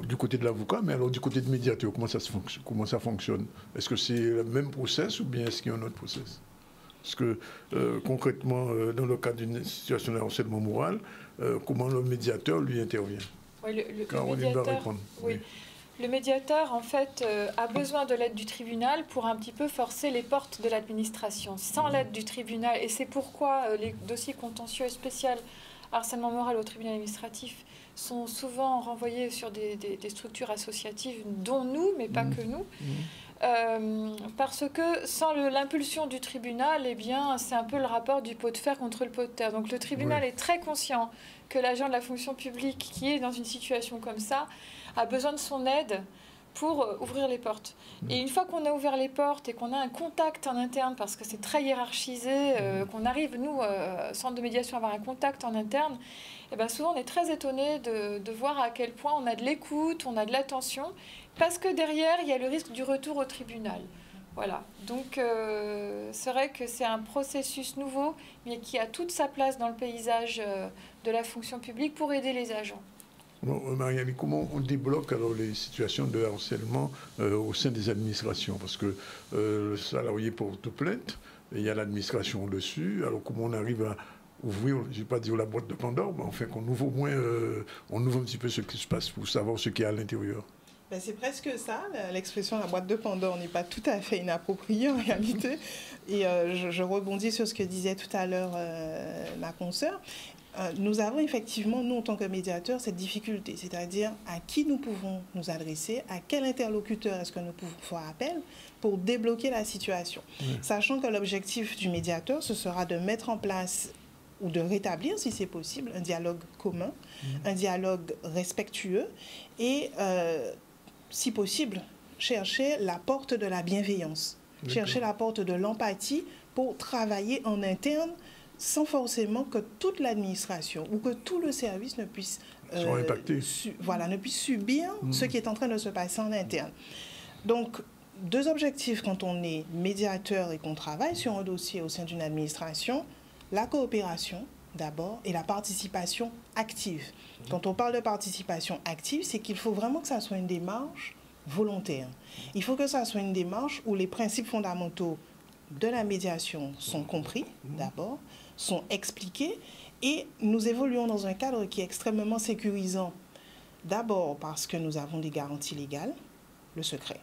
du côté de l'avocat, mais alors du côté du médiateur, comment ça fonctionne? Est-ce que c'est le même process ou bien est-ce qu'il y a un autre process? Parce que concrètement, dans le cas d'une situation de harcèlement moral, comment le médiateur, lui, intervient? Oui, le médiateur, en fait, a besoin de l'aide du tribunal pour un petit peu forcer les portes de l'administration. Sans l'aide du tribunal, et c'est pourquoi les dossiers contentieux et spéciaux harcèlement moral au tribunal administratif sont souvent renvoyés sur des structures associatives, dont nous, mais pas que nous. Parce que sans l'impulsion du tribunal, eh bien, c'est un peu le rapport du pot de fer contre le pot de terre. Donc le tribunal est très conscient que l'agent de la fonction publique qui est dans une situation comme ça a besoin de son aide pour ouvrir les portes. Et une fois qu'on a ouvert les portes et qu'on a un contact en interne, parce que c'est très hiérarchisé, qu'on arrive, nous, centre de médiation, à avoir un contact en interne, et bien souvent on est très étonné de voir à quel point on a de l'écoute, on a de l'attention, parce que derrière, il y a le risque du retour au tribunal. Voilà. Donc, c'est vrai que c'est un processus nouveau, mais qui a toute sa place dans le paysage de la fonction publique pour aider les agents. Bon, Marianne, comment on débloque alors les situations de harcèlement au sein des administrations? Parce que le salarié porte plainte, et il y a l'administration dessus. Alors, comment on arrive à ouvrir, je ne vais pas dire la boîte de Pandore, mais enfin qu'on ouvre au moins, on ouvre un petit peu ce qui se passe pour savoir ce qu'il y a à l'intérieur? Ben, c'est presque ça, l'expression la boîte de Pandore n'est pas tout à fait inappropriée en réalité. Et je rebondis sur ce que disait tout à l'heure ma consoeur. Nous avons effectivement, nous en tant que médiateurs, cette difficulté, c'est-à-dire à qui nous pouvons nous adresser, à quel interlocuteur est-ce que nous pouvons faire appel pour débloquer la situation. Sachant que l'objectif du médiateur, ce sera de mettre en place ou de rétablir, si c'est possible, un dialogue commun, un dialogue respectueux et, si possible, chercher la porte de la bienveillance, chercher la porte de l'empathie pour travailler en interne sans forcément que toute l'administration ou que tout le service ne puisse, ne puisse subir ce qui est en train de se passer en interne. Donc, deux objectifs quand on est médiateur et qu'on travaille sur un dossier au sein d'une administration: la coopération d'abord et la participation active. Quand on parle de participation active, c'est qu'il faut vraiment que ça soit une démarche volontaire. Il faut que ça soit une démarche où les principes fondamentaux de la médiation sont compris d'abord, sont expliqués, et nous évoluons dans un cadre qui est extrêmement sécurisant. D'abord parce que nous avons des garanties légales, le secret.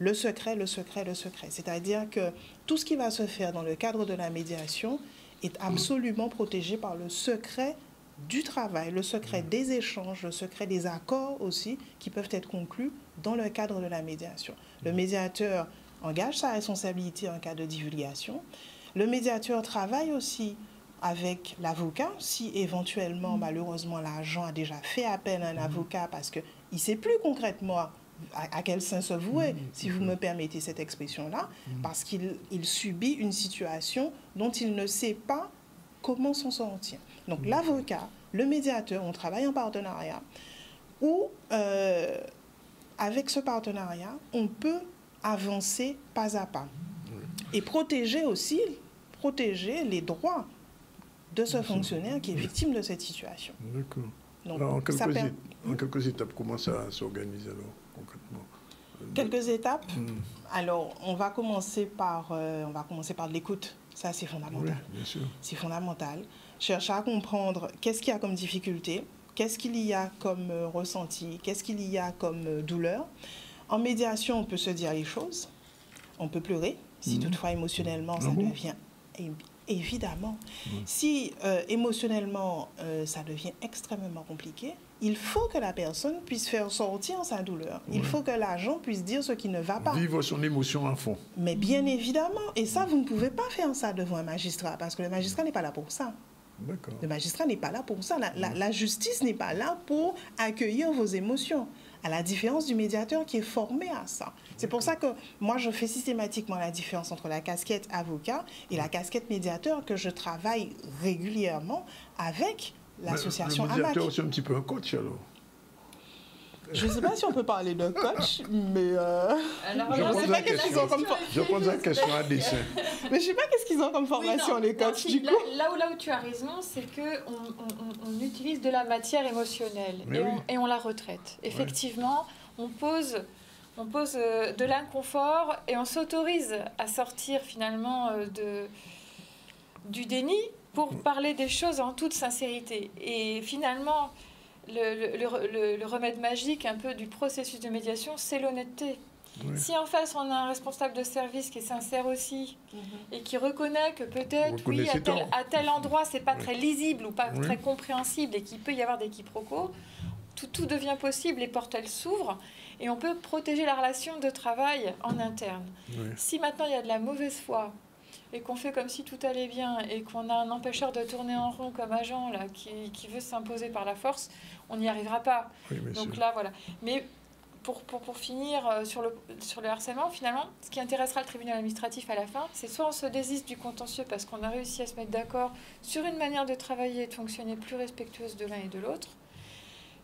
Le secret, le secret, le secret. C'est-à-dire que tout ce qui va se faire dans le cadre de la médiation est absolument protégé par le secret du travail, le secret des échanges, le secret des accords aussi qui peuvent être conclus dans le cadre de la médiation. Le médiateur engage sa responsabilité en cas de divulgation. Le médiateur travaille aussi avec l'avocat, si éventuellement, malheureusement, l'agent a déjà fait appel à un avocat parce qu'il ne sait plus concrètement à quel sein se vouer, si vous me permettez cette expression-là, parce qu'il subit une situation dont il ne sait pas comment s'en sortir. Donc l'avocat, le médiateur, on travaille en partenariat, où avec ce partenariat, on peut avancer pas à pas. Et protéger les droits de ce fonctionnaire qui est victime de cette situation. D'accord. Donc, alors, en quelques étapes, comment ça s'organise alors, concrètement? Quelques étapes. Alors, on va commencer par de l'écoute. Ça, c'est fondamental. Oui, bien sûr. C'est fondamental. Chercher à comprendre qu'est-ce qu'il y a comme difficulté, qu'est-ce qu'il y a comme ressenti, qu'est-ce qu'il y a comme douleur. En médiation, on peut se dire les choses. On peut pleurer, si toutefois émotionnellement, ça devient... Évidemment. Si émotionnellement, ça devient extrêmement compliqué, il faut que la personne puisse faire sortir sa douleur. Il faut que l'agent puisse dire ce qui ne va pas. Vivre son émotion à fond. Mais bien évidemment. Et ça, vous ne pouvez pas faire ça devant un magistrat, parce que le magistrat n'est pas là pour ça. Le magistrat n'est pas là pour ça. La justice n'est pas là pour accueillir vos émotions, à la différence du médiateur qui est formé à ça. C'est pour ça que moi, je fais systématiquement la différence entre la casquette avocat et la casquette médiateur, que je travaille régulièrement avec l'association AMAC. Le médiateur, c'est un petit peu un coach, alors. Je ne sais pas si on peut parler de coach, mais je pose la question à dessein. Mais je ne sais pas qu'est-ce qu'ils ont comme formation, les coachs, du coup. Là où tu as raison, c'est qu'on utilise de la matière émotionnelle et on la retraite. Effectivement, on pose de l'inconfort et on s'autorise à sortir finalement du déni pour parler des choses en toute sincérité. Et finalement, le remède magique un peu du processus de médiation, c'est l'honnêteté. Oui. Si en face on a un responsable de service qui est sincère aussi et qui reconnaît que peut-être oui, à tel endroit c'est pas très lisible ou pas très compréhensible et qu'il peut y avoir des quiproquos, tout devient possible, les portes elles s'ouvrent et on peut protéger la relation de travail en interne. Oui. Si maintenant il y a de la mauvaise foi et qu'on fait comme si tout allait bien et qu'on a un empêcheur de tourner en rond comme agent là, qui veut s'imposer par la force, on n'y arrivera pas. Oui, donc là, voilà. Mais pour finir sur le harcèlement, finalement, ce qui intéressera le tribunal administratif à la fin, c'est soit on se désiste du contentieux parce qu'on a réussi à se mettre d'accord sur une manière de travailler et de fonctionner plus respectueuse de l'un et de l'autre.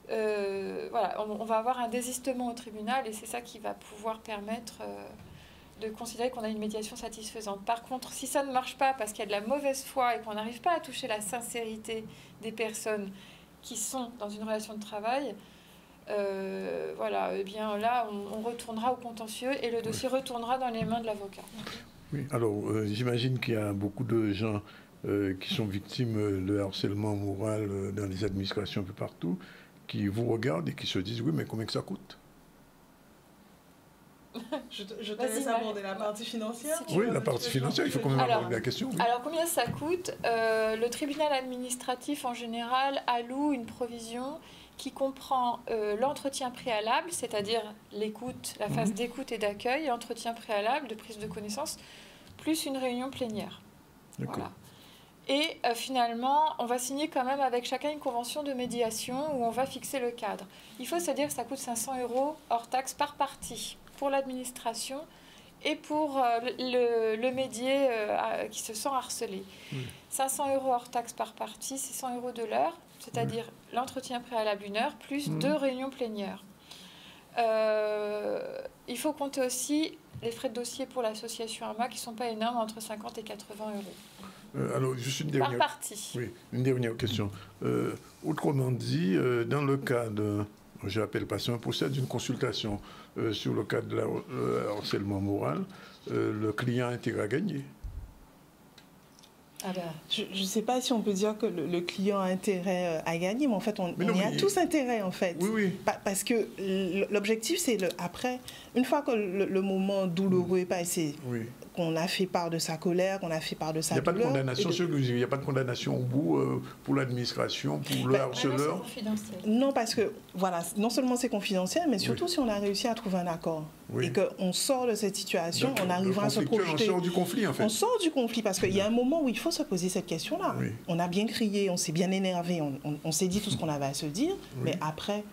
Voilà, on va avoir un désistement au tribunal et c'est ça qui va pouvoir permettre... de considérer qu'on a une médiation satisfaisante. Par contre, si ça ne marche pas parce qu'il y a de la mauvaise foi et qu'on n'arrive pas à toucher la sincérité des personnes qui sont dans une relation de travail, voilà, eh bien là, on retournera au contentieux et le dossier retournera dans les mains de l'avocat. Oui, alors j'imagine qu'il y a beaucoup de gens qui sont victimes de harcèlement moral dans les administrations un peu partout, qui vous regardent et qui se disent « Oui, mais combien que ça coûte ?» Je te laisse aborder la partie financière. Oui, la partie financière, il faut quand même aborder la question. Oui. Alors, combien ça coûte ? Le tribunal administratif, en général, alloue une provision qui comprend l'entretien préalable, c'est-à-dire l'écoute, la phase d'écoute et d'accueil, l'entretien préalable de prise de connaissance, plus une réunion plénière. D'accord. Voilà. Et finalement, on va signer quand même avec chacun une convention de médiation où on va fixer le cadre. Il faut se dire que ça coûte 500 € hors taxe par partie pour l'administration et pour le médié qui se sent harcelé. 500 € hors taxe par partie, c'est 100 € de l'heure, c'est-à-dire l'entretien préalable 1 heure, plus 2 réunions plénières. Il faut compter aussi les frais de dossier pour l'association AMAC qui ne sont pas énormes, entre 50 et 80 €. Alors, juste une dernière, par partie. Oui, une dernière question. Autrement dit, dans le cas de... Je n'appelle pas ça un procès, d'une consultation sur le cas de harcèlement moral, le client a intérêt à gagner. Ah ben, je ne sais pas si on peut dire que le client a intérêt à gagner, mais en fait, on y a tous intérêt, en fait. Oui, oui. Parce que l'objectif, c'est après, une fois que le moment douloureux est passé, qu'on a fait part de sa colère, qu'on a fait part de sa douleur... Il n'y a pas de condamnation, il n'y a pas de condamnation au bout pour l'administration, pour le harceleur. Non, c'est confidentiel. Non, parce que, voilà, non seulement c'est confidentiel, mais surtout si on a réussi à trouver un accord. Oui. Et qu'on sort de cette situation, on arrivera à se projeter. On sort du conflit, en fait. On sort du conflit, parce qu'il y a un moment où il faut se poser cette question-là. Oui. On a bien crié, on s'est bien énervé, on s'est dit tout ce qu'on avait à se dire, mais après,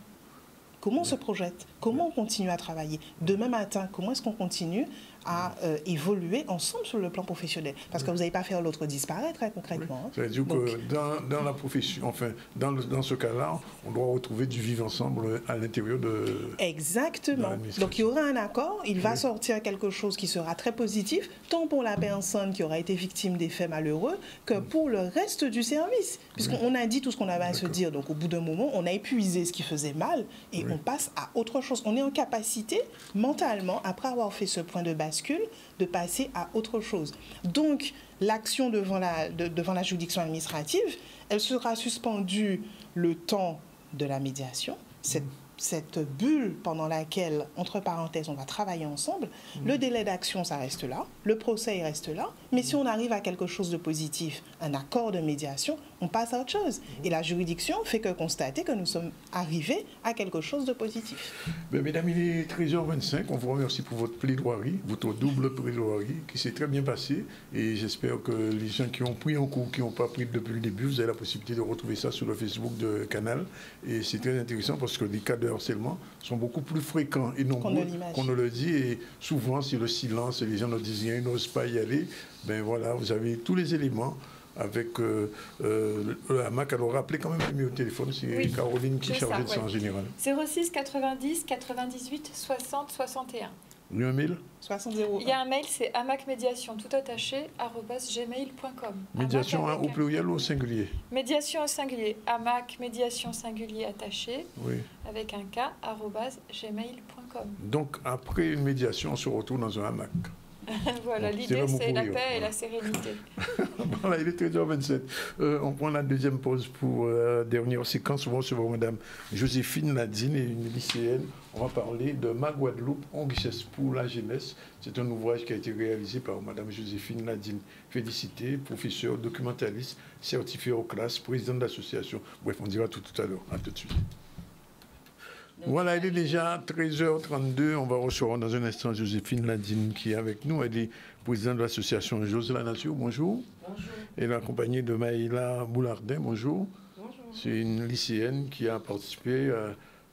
comment on se projette ? Comment on continue à travailler ? Demain matin, comment est-ce qu'on continue à évoluer ensemble sur le plan professionnel. Parce que vous n'allez pas faire l'autre disparaître, hein, concrètement. Hein. C'est-à-dire que dans la profession, enfin, dans ce cas-là, on doit retrouver du vivre ensemble à l'intérieur de... Exactement. Donc il y aura un accord, il va sortir quelque chose qui sera très positif, tant pour la personne qui aura été victime des faits malheureux, que pour le reste du service. Puisqu'on a dit tout ce qu'on avait à se dire. Donc au bout d'un moment, on a épuisé ce qui faisait mal et on passe à autre chose. On est en capacité, mentalement, après avoir fait ce point de bascule, de passer à autre chose. Donc, l'action devant la juridiction administrative, elle sera suspendue le temps de la médiation, cette bulle pendant laquelle, entre parenthèses, on va travailler ensemble. Le délai d'action, ça reste là. Le procès, il reste là. Mais si on arrive à quelque chose de positif, un accord de médiation, on passe à autre chose. Et la juridiction fait que constater que nous sommes arrivés à quelque chose de positif. Bien, mesdames, il est 13h25. On vous remercie pour votre plaidoirie, votre double plaidoirie qui s'est très bien passée. Et j'espère que les gens qui ont pris en cours, qui n'ont pas pris depuis le début, vous avez la possibilité de retrouver ça sur le Facebook de Canal. Et c'est très intéressant parce que les cas de harcèlement sont beaucoup plus fréquents et nombreux qu'on ne le dit. Et souvent, c'est le silence et les gens ne disent rien, ils n'osent pas y aller. Ben voilà, vous avez tous les éléments avec la MAC. Alors, rappelez quand même le numéro de téléphone, c'est Caroline qui est chargée de ça en général. 06 90 98 60 61. Il y a un mail 60. Il y a un mail, c'est amacmédiation tout attaché @gmail.com. Médiation au pluriel ou au singulier? Médiation au singulier. Amacmédiation singulier attaché avec un K @gmail.com. Donc après une médiation, on se retrouve dans un hamac. Voilà, l'idée c'est la paix et la sérénité. Voilà, il est 13h27. On prend la deuxième pause pour dernière séquence. On va recevoir Mme Joséphine Nadine, une lycéenne. On va parler de Ma Guadeloupe en richesse pour la jeunesse. C'est un ouvrage qui a été réalisé par Mme Joséphine Nadine. Félicité, professeure, documentaliste, certifiée aux classes, présidente d'association. Bref, on dira tout à l'heure. À tout de suite. Voilà, il est déjà 13h32. On va recevoir dans un instant Joséphine Nadine qui est avec nous. Elle est présidente de l'association Jose la Nation. Bonjour. Bonjour. Elle est accompagnée de Maïla Boulardin. Bonjour. Bonjour. C'est une lycéenne qui a participé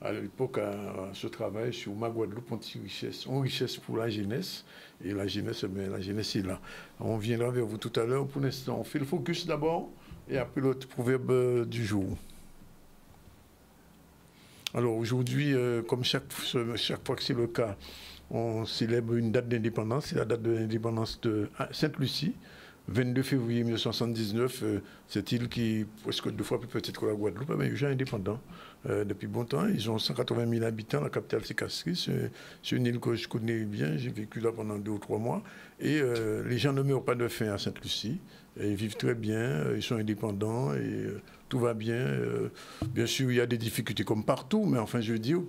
à l'époque à ce travail sur Ma Guadeloupe en richesse pour la jeunesse. Et la jeunesse est là. On viendra vers vous tout à l'heure. Pour l'instant, on fait le focus d'abord et après le proverbe du jour. Alors aujourd'hui, comme chaque fois que c'est le cas, on célèbre une date d'indépendance. C'est la date de l'indépendance de Sainte-Lucie, 22 février 1979. Cette île qui, presque 2 fois plus petite que la Guadeloupe, mais déjà indépendant depuis bon temps. Ils ont 180 000 habitants. La capitale, c'est Castries. C'est une île que je connais bien. J'ai vécu là pendant 2 ou 3 mois. Et les gens ne meurent pas de faim à Sainte-Lucie. Ils vivent très bien. Ils sont indépendants et tout va bien. Bien sûr, il y a des difficultés comme partout, mais enfin, je veux dire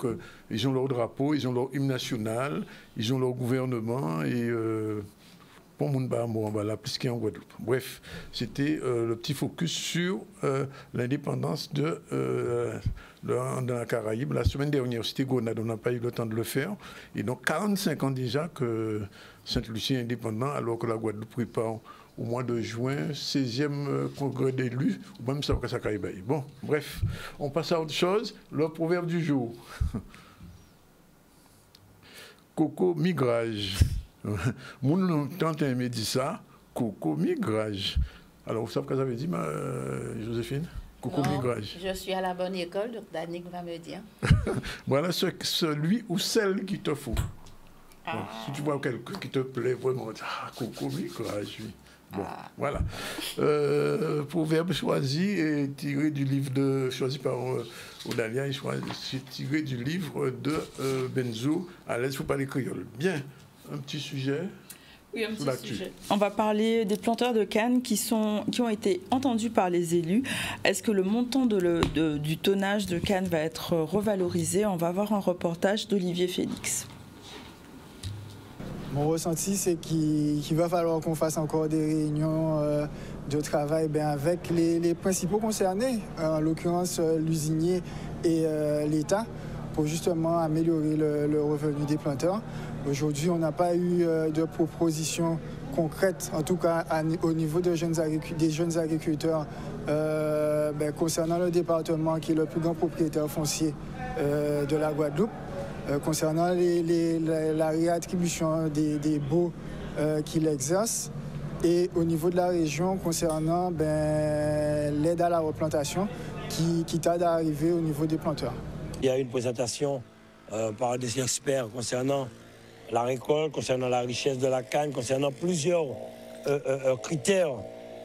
qu'ils ont leur drapeau, ils ont leur hymne national, ils ont leur gouvernement et pour mon on va l'appliquer en Guadeloupe. Bref, c'était le petit focus sur l'indépendance de la Caraïbe. La semaine dernière, c'était Gonade, on n'a pas eu le temps de le faire. Et donc, 45 ans déjà que Sainte-Lucie est indépendant, alors que la Guadeloupe prépare au mois de juin, 16e congrès d'élus, ou même ça va ça Caraïbe. Bon, bref, on passe à autre chose. Le proverbe du jour. Coco migrage. Mon tante me dit ça, coco migrage. Alors, vous savez ce que ça veut dire, Joséphine? Coco migrage. Je suis à la bonne école, donc Danick va me dire. Voilà celui ou celle qui te faut. Bon, si tu vois quelqu'un qui te plaît, vraiment, coco migrage, oui. Bon, voilà. Proverbe choisi et tiré du livre choisi par Odalia, tiré du livre de Benzo, à l'aise, il ne faut parler créole. Bien, un petit sujet. Oui, un petit sujet. On va parler des planteurs de canne qui ont été entendus par les élus. Est-ce que le montant du tonnage de canne va être revalorisé? On va voir un reportage d'Olivier Félix. Mon ressenti, c'est qu'il va falloir qu'on fasse encore des réunions de travail avec les principaux concernés, en l'occurrence l'usinier et l'État, pour justement améliorer le revenu des planteurs. Aujourd'hui, on n'a pas eu de propositions concrètes, en tout cas au niveau des jeunes agriculteurs, concernant le département qui est le plus grand propriétaire foncier de la Guadeloupe. concernant la réattribution des baux qu'il exerce. Et au niveau de la région, concernant l'aide à la replantation qui tarde à arriver au niveau des planteurs. Il y a une présentation par des experts concernant la récolte, concernant la richesse de la canne, concernant plusieurs critères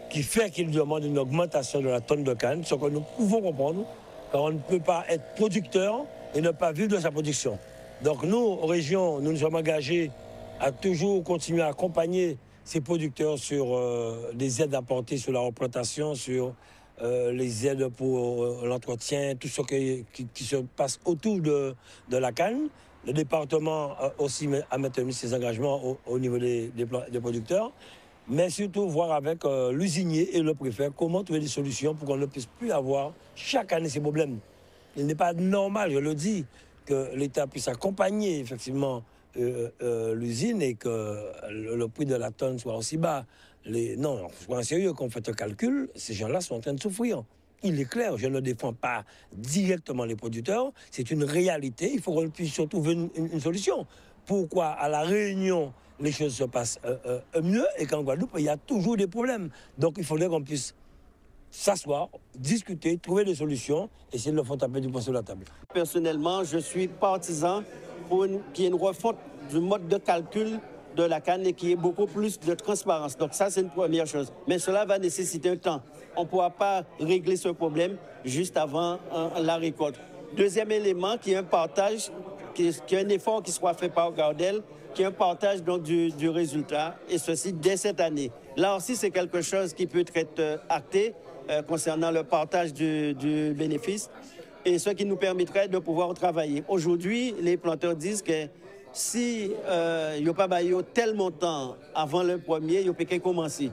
qui font qu'il demande une augmentation de la tonne de canne, ce que nous pouvons comprendre, car on ne peut pas être producteur et ne pas vivre de sa production. Donc nous, aux régions, nous nous sommes engagés à toujours continuer à accompagner ces producteurs sur les aides apportées sur la replantation, sur les aides pour l'entretien, tout ce qui se passe autour de la canne. Le département aussi a maintenu ses engagements au niveau des producteurs, mais surtout voir avec l'usinier et le préfet comment trouver des solutions pour qu'on ne puisse plus avoir chaque année ces problèmes. Il n'est pas normal, je le dis, que l'État puisse accompagner effectivement l'usine et que le prix de la tonne soit aussi bas. Non, soyons sérieux, quand on fait un calcul, ces gens-là sont en train de souffrir. Il est clair, je ne défends pas directement les producteurs, c'est une réalité, il faut qu'on puisse surtout trouver une solution. Pourquoi à La Réunion, les choses se passent mieux et qu'en Guadeloupe, il y a toujours des problèmes. Donc il faudrait qu'on puisse s'asseoir, discuter, trouver des solutions et essayer de le faire taper du poing sur la table. Personnellement, je suis partisan pour qu'il y ait une refonte du mode de calcul de la canne et qu'il y ait beaucoup plus de transparence. Donc ça, c'est une première chose. Mais cela va nécessiter un temps. On ne pourra pas régler ce problème juste avant la récolte. Deuxième élément, qui est un partage, qui est un effort qui soit fait par Gardel, qui est un partage donc, du résultat, et ceci dès cette année. Là aussi, c'est quelque chose qui peut être acté concernant le partage du bénéfice, et ce qui nous permettrait de pouvoir travailler. Aujourd'hui, les planteurs disent que si il n'y a pas baillé tel montant avant le premier, il peut commencer.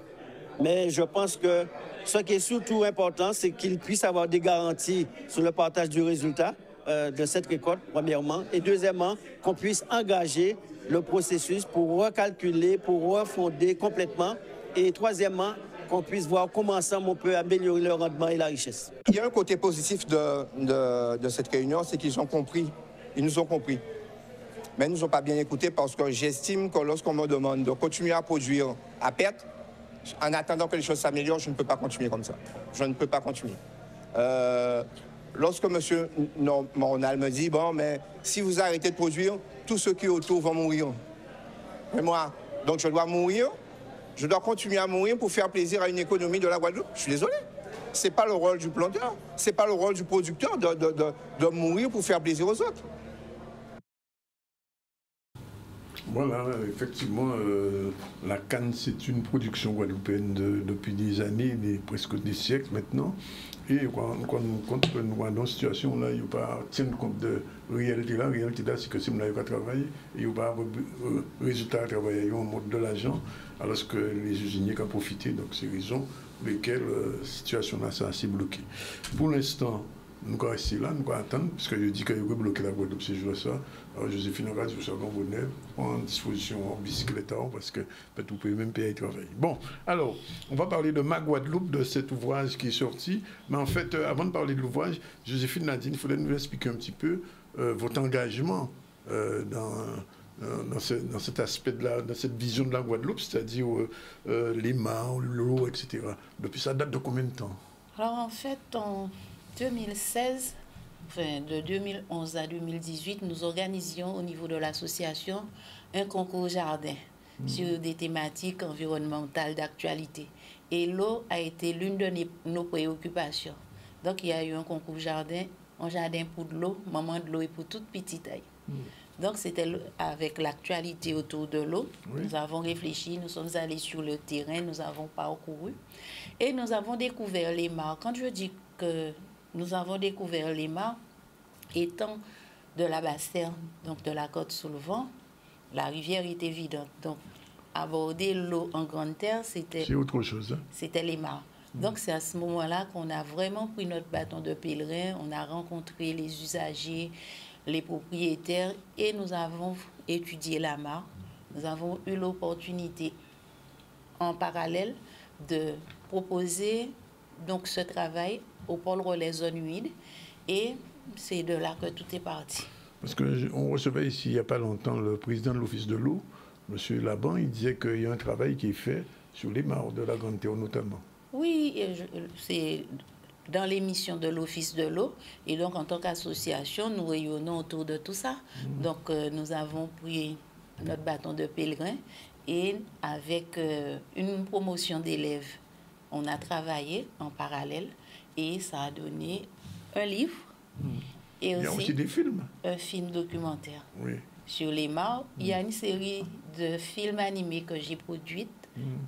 Mais je pense que ce qui est surtout important, c'est qu'ils puissent avoir des garanties sur le partage du résultat de cette récolte, premièrement. Et deuxièmement, qu'on puisse engager le processus pour recalculer, pour refonder complètement. Et troisièmement, qu'on puisse voir comment ensemble on peut améliorer le rendement et la richesse. Il y a un côté positif de cette réunion, c'est qu'ils ont compris. Ils nous ont compris. Mais ils ne nous ont pas bien écoutés parce que j'estime que lorsqu'on me demande de continuer à produire à perte, en attendant que les choses s'améliorent, je ne peux pas continuer comme ça. Je ne peux pas continuer. Lorsque M. Mornal me dit, bon, mais si vous arrêtez de produire, tous ceux qui sont autour vont mourir. Mais moi, donc je dois mourir, je dois continuer à mourir pour faire plaisir à une économie de la Guadeloupe. Je suis désolé. Ce n'est pas le rôle du planteur, ce n'est pas le rôle du producteur de mourir pour faire plaisir aux autres. Voilà, effectivement, la canne, c'est une production guadeloupéenne depuis des années, presque des siècles maintenant. Et quand nous sommes dans une situation là, il n'y a pas tenir compte de réalité là. La réalité là, c'est que si on n'a pas travaillé, il n'y a pas de résultat à travailler, il y a un mode de l'argent, alors que les usiniers ont profité. Donc, c'est raison pour lesquelles la situation là, c'est assez bloqué. Pour l'instant, nous allons rester là, nous allons attendre, parce que je dis qu'il y a bloqué la Guadeloupe ces jours-là. Alors, Joséphine Rad, je suis en disposition en bicyclette, parce que peut-être vous pouvez même payer travailler. Bon, alors, on va parler de Ma Guadeloupe, de cet ouvrage qui est sorti. Mais en fait, avant de parler de l'ouvrage, Joséphine Nadine, il faudrait nous expliquer un petit peu votre engagement dans cet aspect, dans cette vision de la Guadeloupe, c'est-à-dire les mares, l'eau, etc. Depuis ça date de combien de temps? Alors, en fait, en 2016, enfin, de 2011 à 2018, nous organisions au niveau de l'association un concours jardin sur des thématiques environnementales d'actualité. Et l'eau a été l'une de nos préoccupations. Donc, il y a eu un concours jardin, un jardin pour de l'eau, maman de l'eau et pour toute petite taille. Donc, c'était avec l'actualité autour de l'eau. Oui. Nous avons réfléchi, nous sommes allés sur le terrain, nous avons parcouru et nous avons découvert les mares. Quand je dis que nous avons découvert les mares étant de la Basse-Terre, donc de la côte sous le vent, la rivière est évidente. Donc, aborder l'eau en grande terre, c'était autre chose. Hein? C'était les mares. Donc, c'est à ce moment-là qu'on a vraiment pris notre bâton de pèlerin, on a rencontré les usagers, les propriétaires, et nous avons étudié la mare. Nous avons eu l'opportunité, en parallèle, de proposer donc ce travail au pôle relais zone humide, et c'est de là que tout est parti. Parce qu'on recevait ici, il n'y a pas longtemps, le président de l'Office de l'eau, M. Laban, il disait qu'il y a un travail qui est fait sur les mares de la Grande Terre notamment. Oui, c'est dans l'émission de l'Office de l'eau. Et donc, en tant qu'association, nous rayonnons autour de tout ça. Donc, nous avons pris notre bâton de pèlerin et avec une promotion d'élèves, on a travaillé en parallèle et ça a donné un livre. Et il y a aussi des films. Un film documentaire oui. sur les mares. Il y a une série de films animés que j'ai produits.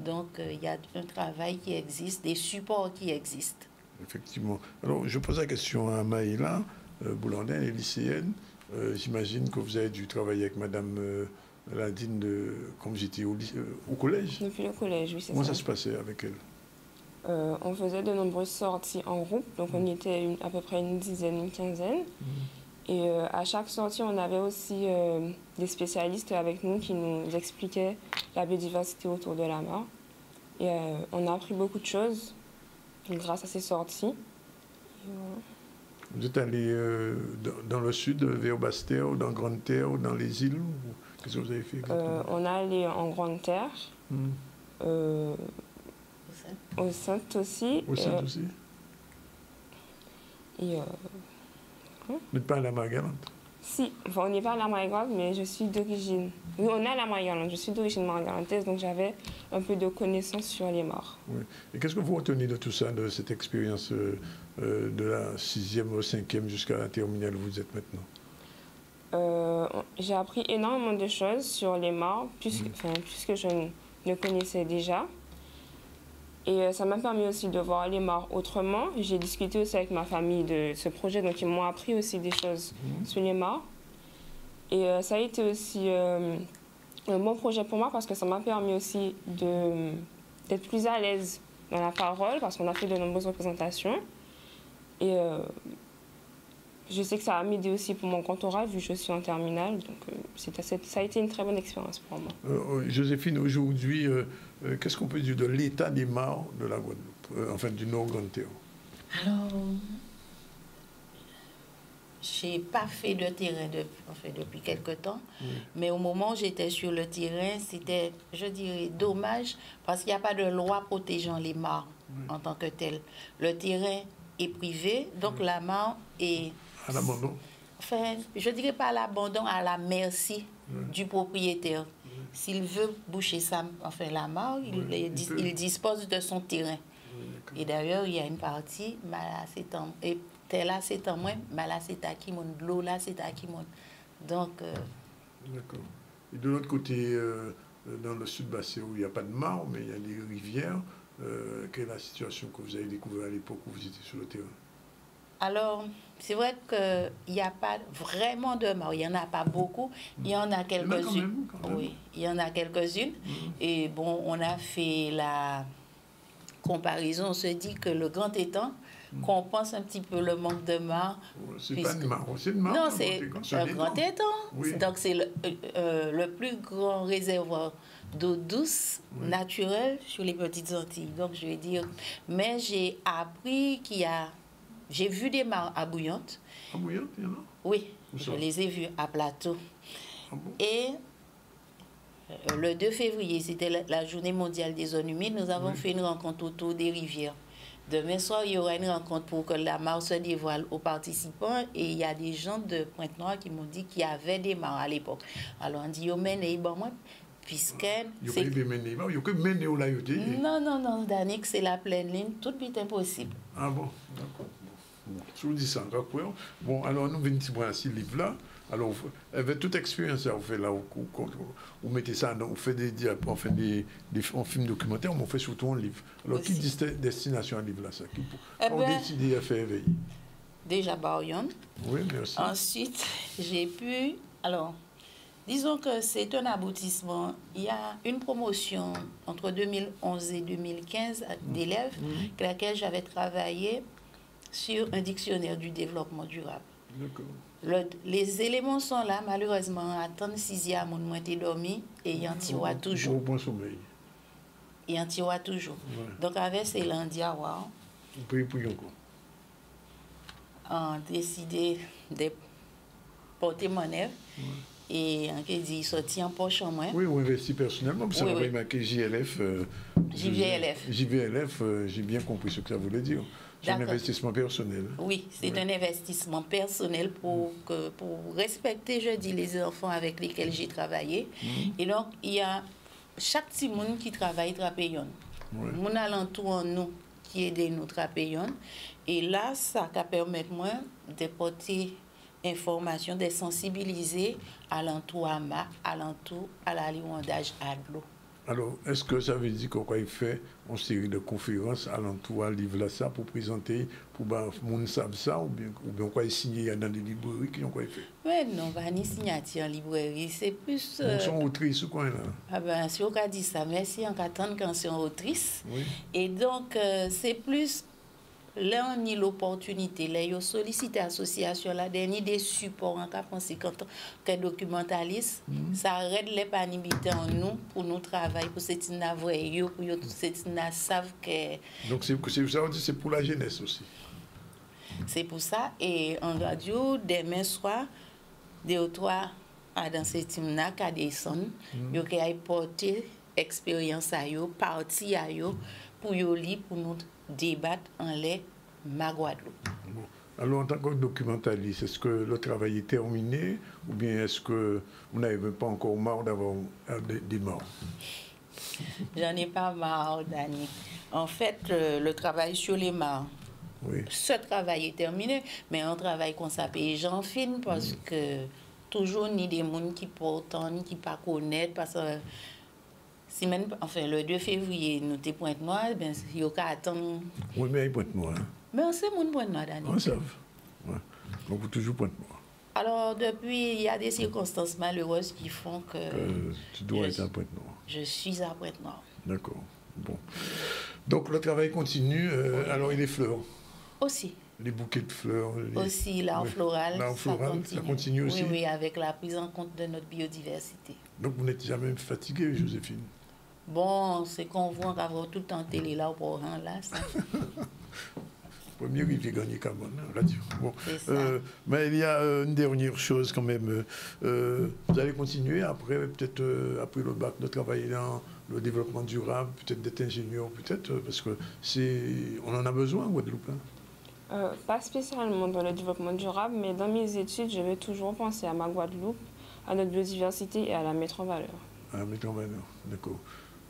Donc, il y a un travail qui existe, des supports qui existent. Effectivement. Alors, je pose la question à Maïla Boulandin, elle est lycéenne. J'imagine que vous avez dû travailler avec Madame Landine comme j'étais au collège. Depuis le collège, oui, c'est ça. Comment ça se passait avec elle? On faisait de nombreuses sorties en groupe, donc on était à peu près une dizaine, une quinzaine. Et à chaque sortie, on avait aussi des spécialistes avec nous qui nous expliquaient la biodiversité autour de la mare. Et on a appris beaucoup de choses grâce à ces sorties. Voilà. Vous êtes allé dans le sud, vers Basse-Terre, ou dans Grande-Terre, ou dans les îles? Qu'est-ce que vous avez fait exactement? On est allé en Grande-Terre. Au Sainte aussi. Au Sainte aussi. Et vous n'êtes pas à la Margalante? Si, enfin, on n'est pas à la Margalante, mais je suis d'origine. Oui, on est à la Margalante, je suis d'origine margalantaise, donc j'avais un peu de connaissances sur les mares. Oui. Et qu'est-ce que vous retenez de tout ça, de cette expérience de la 6e au 5e jusqu'à la terminale où vous êtes maintenant? J'ai appris énormément de choses sur les mares, puisque je ne connaissais déjà. Et ça m'a permis aussi de voir les mares autrement. J'ai discuté aussi avec ma famille de ce projet, donc ils m'ont appris aussi des choses sur les mares. Et ça a été aussi un bon projet pour moi parce que ça m'a permis aussi d'être plus à l'aise dans la parole parce qu'on a fait de nombreuses représentations. Et je sais que ça a m'aidé aussi pour mon compte oral vu que je suis en terminale. Donc ça a été une très bonne expérience pour moi. Joséphine, aujourd'hui, qu'est-ce qu'on peut dire de l'état des mares de la Guadeloupe, enfin du Nord Grande Terre? Alors, je n'ai pas fait de terrain depuis quelque temps, mais au moment où j'étais sur le terrain, c'était, je dirais, dommage parce qu'il n'y a pas de loi protégeant les mares en tant que telles. Le terrain est privé, donc la mare est... À l'abandon? Enfin, je ne dirais pas à l'abandon, à la merci du propriétaire. S'il veut boucher la mare, il dispose de son terrain. Et d'ailleurs, il y a une partie, et là c'est en moins, là c'est à qui mon l'eau là c'est à qui mon. Donc. D'accord. Et de l'autre côté, dans le sud Basse, où il n'y a pas de mare, mais il y a des rivières, quelle est la situation que vous avez découvert à l'époque où vous étiez sur le terrain? Alors, c'est vrai qu'il n'y a pas vraiment de mare. Il n'y en a pas beaucoup. Il y en a quelques-unes. Oui, il y en a quelques-unes. Et bon, on a fait la comparaison. On se dit que le grand étang compense un petit peu le manque de mare. C'est pas une mare, c'est une mare. Non, c'est un grand étang. Oui. Donc, c'est le plus grand réservoir d'eau douce, naturelle, sur les petites Antilles. Donc, je vais dire... Mais j'ai appris qu'il y a... J'ai vu des mares à Bouillante. À Bouillante, il y en a? Oui, je les ai vues à Plateau. Ah bon? Et le 2 février, c'était la journée mondiale des zones humides, nous avons fait une rencontre autour des rivières. Demain soir, il y aura une rencontre pour que la mare se dévoile aux participants. Et il y a des gens de Pointe-Noire qui m'ont dit qu'il y avait des mares à l'époque. Alors on dit, yo mène, bon, moi, puisque... Non, Danick, c'est la pleine ligne, tout vite impossible. Ah bon, d'accord. Je vous dis ça, d'accord. Bon, alors nous venons de ce livre-là. Alors, avec toute expérience, vous faites là, vous mettez ça, vous faites des diapos, on films documentaires, on fait surtout un livre. Alors, qui dit destination à livre là, ça? On décide à faire éveiller? Déjà, Barion. Oui, merci. Ensuite, j'ai pu. Alors, disons que c'est un aboutissement. Il y a une promotion entre 2011 et 2015 d'élèves, avec laquelle j'avais travaillé sur un dictionnaire du développement durable. D'accord. Les éléments sont là, malheureusement, à 36e, mon été dormi, et il y en a toujours. Au bon sommeil. Il y en a toujours. Donc, avec ces landiawa, on a décidé porter monnaie. Et on dit sorti en poche en moins. Oui, on investit personnellement. Vous savez, oui. marqué JLF. JVLF, j'ai bien compris ce que ça voulait dire. C'est un investissement personnel. Oui, c'est un investissement personnel pour respecter, je dis, les enfants avec lesquels j'ai travaillé. Et donc, il y a chaque petit monde qui travaille trapéon. Mon alentour en nous qui aide nous trapéon. Et là, ça permet moi de porter information, de sensibiliser alentour à la liwandage à l'eau. Alors, est-ce que ça veut dire qu'on fait une série de conférences alentour à livre là ça pour présenter, pour que les gens savent ça, ou bien on va signer dans des librairies qui ont quoi fait? Oui, non, on va ni signature en librairie, c'est plus... On sont autrices ou quoi là? Ah ben, si on a dit ça, merci, on attend quand c'est autrice. Oui. Et donc, c'est plus... Là, on a l'opportunité, là, on sollicite l'association, là, ni des supports, en cas pensé quand on est documentaliste, ça arrête les panibilités en nous, pour nous travailler, pour cette navouer, pour cette savent que... Donc, c'est pour la jeunesse aussi. C'est pour ça, et en radio, demain soir, 2 ou 3 dans cette team-là, qui descendent, ils ont porté expérience à eux, partie à eux, pour nous débattre en les Guadeloupe. Bon. Alors, en tant que documentaliste, est-ce que le travail est terminé ou bien est-ce que vous n'avez pas encore marre d'avoir des morts? J'en ai pas marre, Dani. En fait, le travail sur les morts, ce travail est terminé, mais un travail qu'on s'appelle Jean Fin parce que toujours ni des gens qui portent, ni qui ne connaissent pas. Parce que si même, enfin, le 2 février, nous sommes Pointe-Noire, ben, il y a qu'à attendre. Oui, mais il y a Pointe-Noire. Mais on sait mon Pointe-Noire, Dani. On sait. Ouais. Donc, vous toujours Pointe-Noire. Alors, depuis, il y a des circonstances malheureuses qui font que... tu dois être à Pointe-Noire. Je suis à Pointe-Noire. D'accord. Bon. Donc, le travail continue. Alors, et les fleurs? Aussi. Les bouquets de fleurs. Aussi, l'art floral. L'art floral, ça continue aussi? Oui, avec la prise en compte de notre biodiversité. Donc, vous n'êtes jamais fatiguée, Joséphine? Bon, c'est qu'on voit qu'avoir tout le temps télé là pour un là, ça. Premier rivière gagné Cameroun, radio. Bon. Mais il y a une dernière chose quand même. Vous allez continuer après, peut-être après le bac, de travailler dans le développement durable, peut-être d'être ingénieur, peut-être, parce que on en a besoin en Guadeloupe. Pas spécialement dans le développement durable, mais dans mes études, je vais toujours penser à ma Guadeloupe, à notre biodiversité et à la mettre en valeur. À la mettre en valeur, d'accord.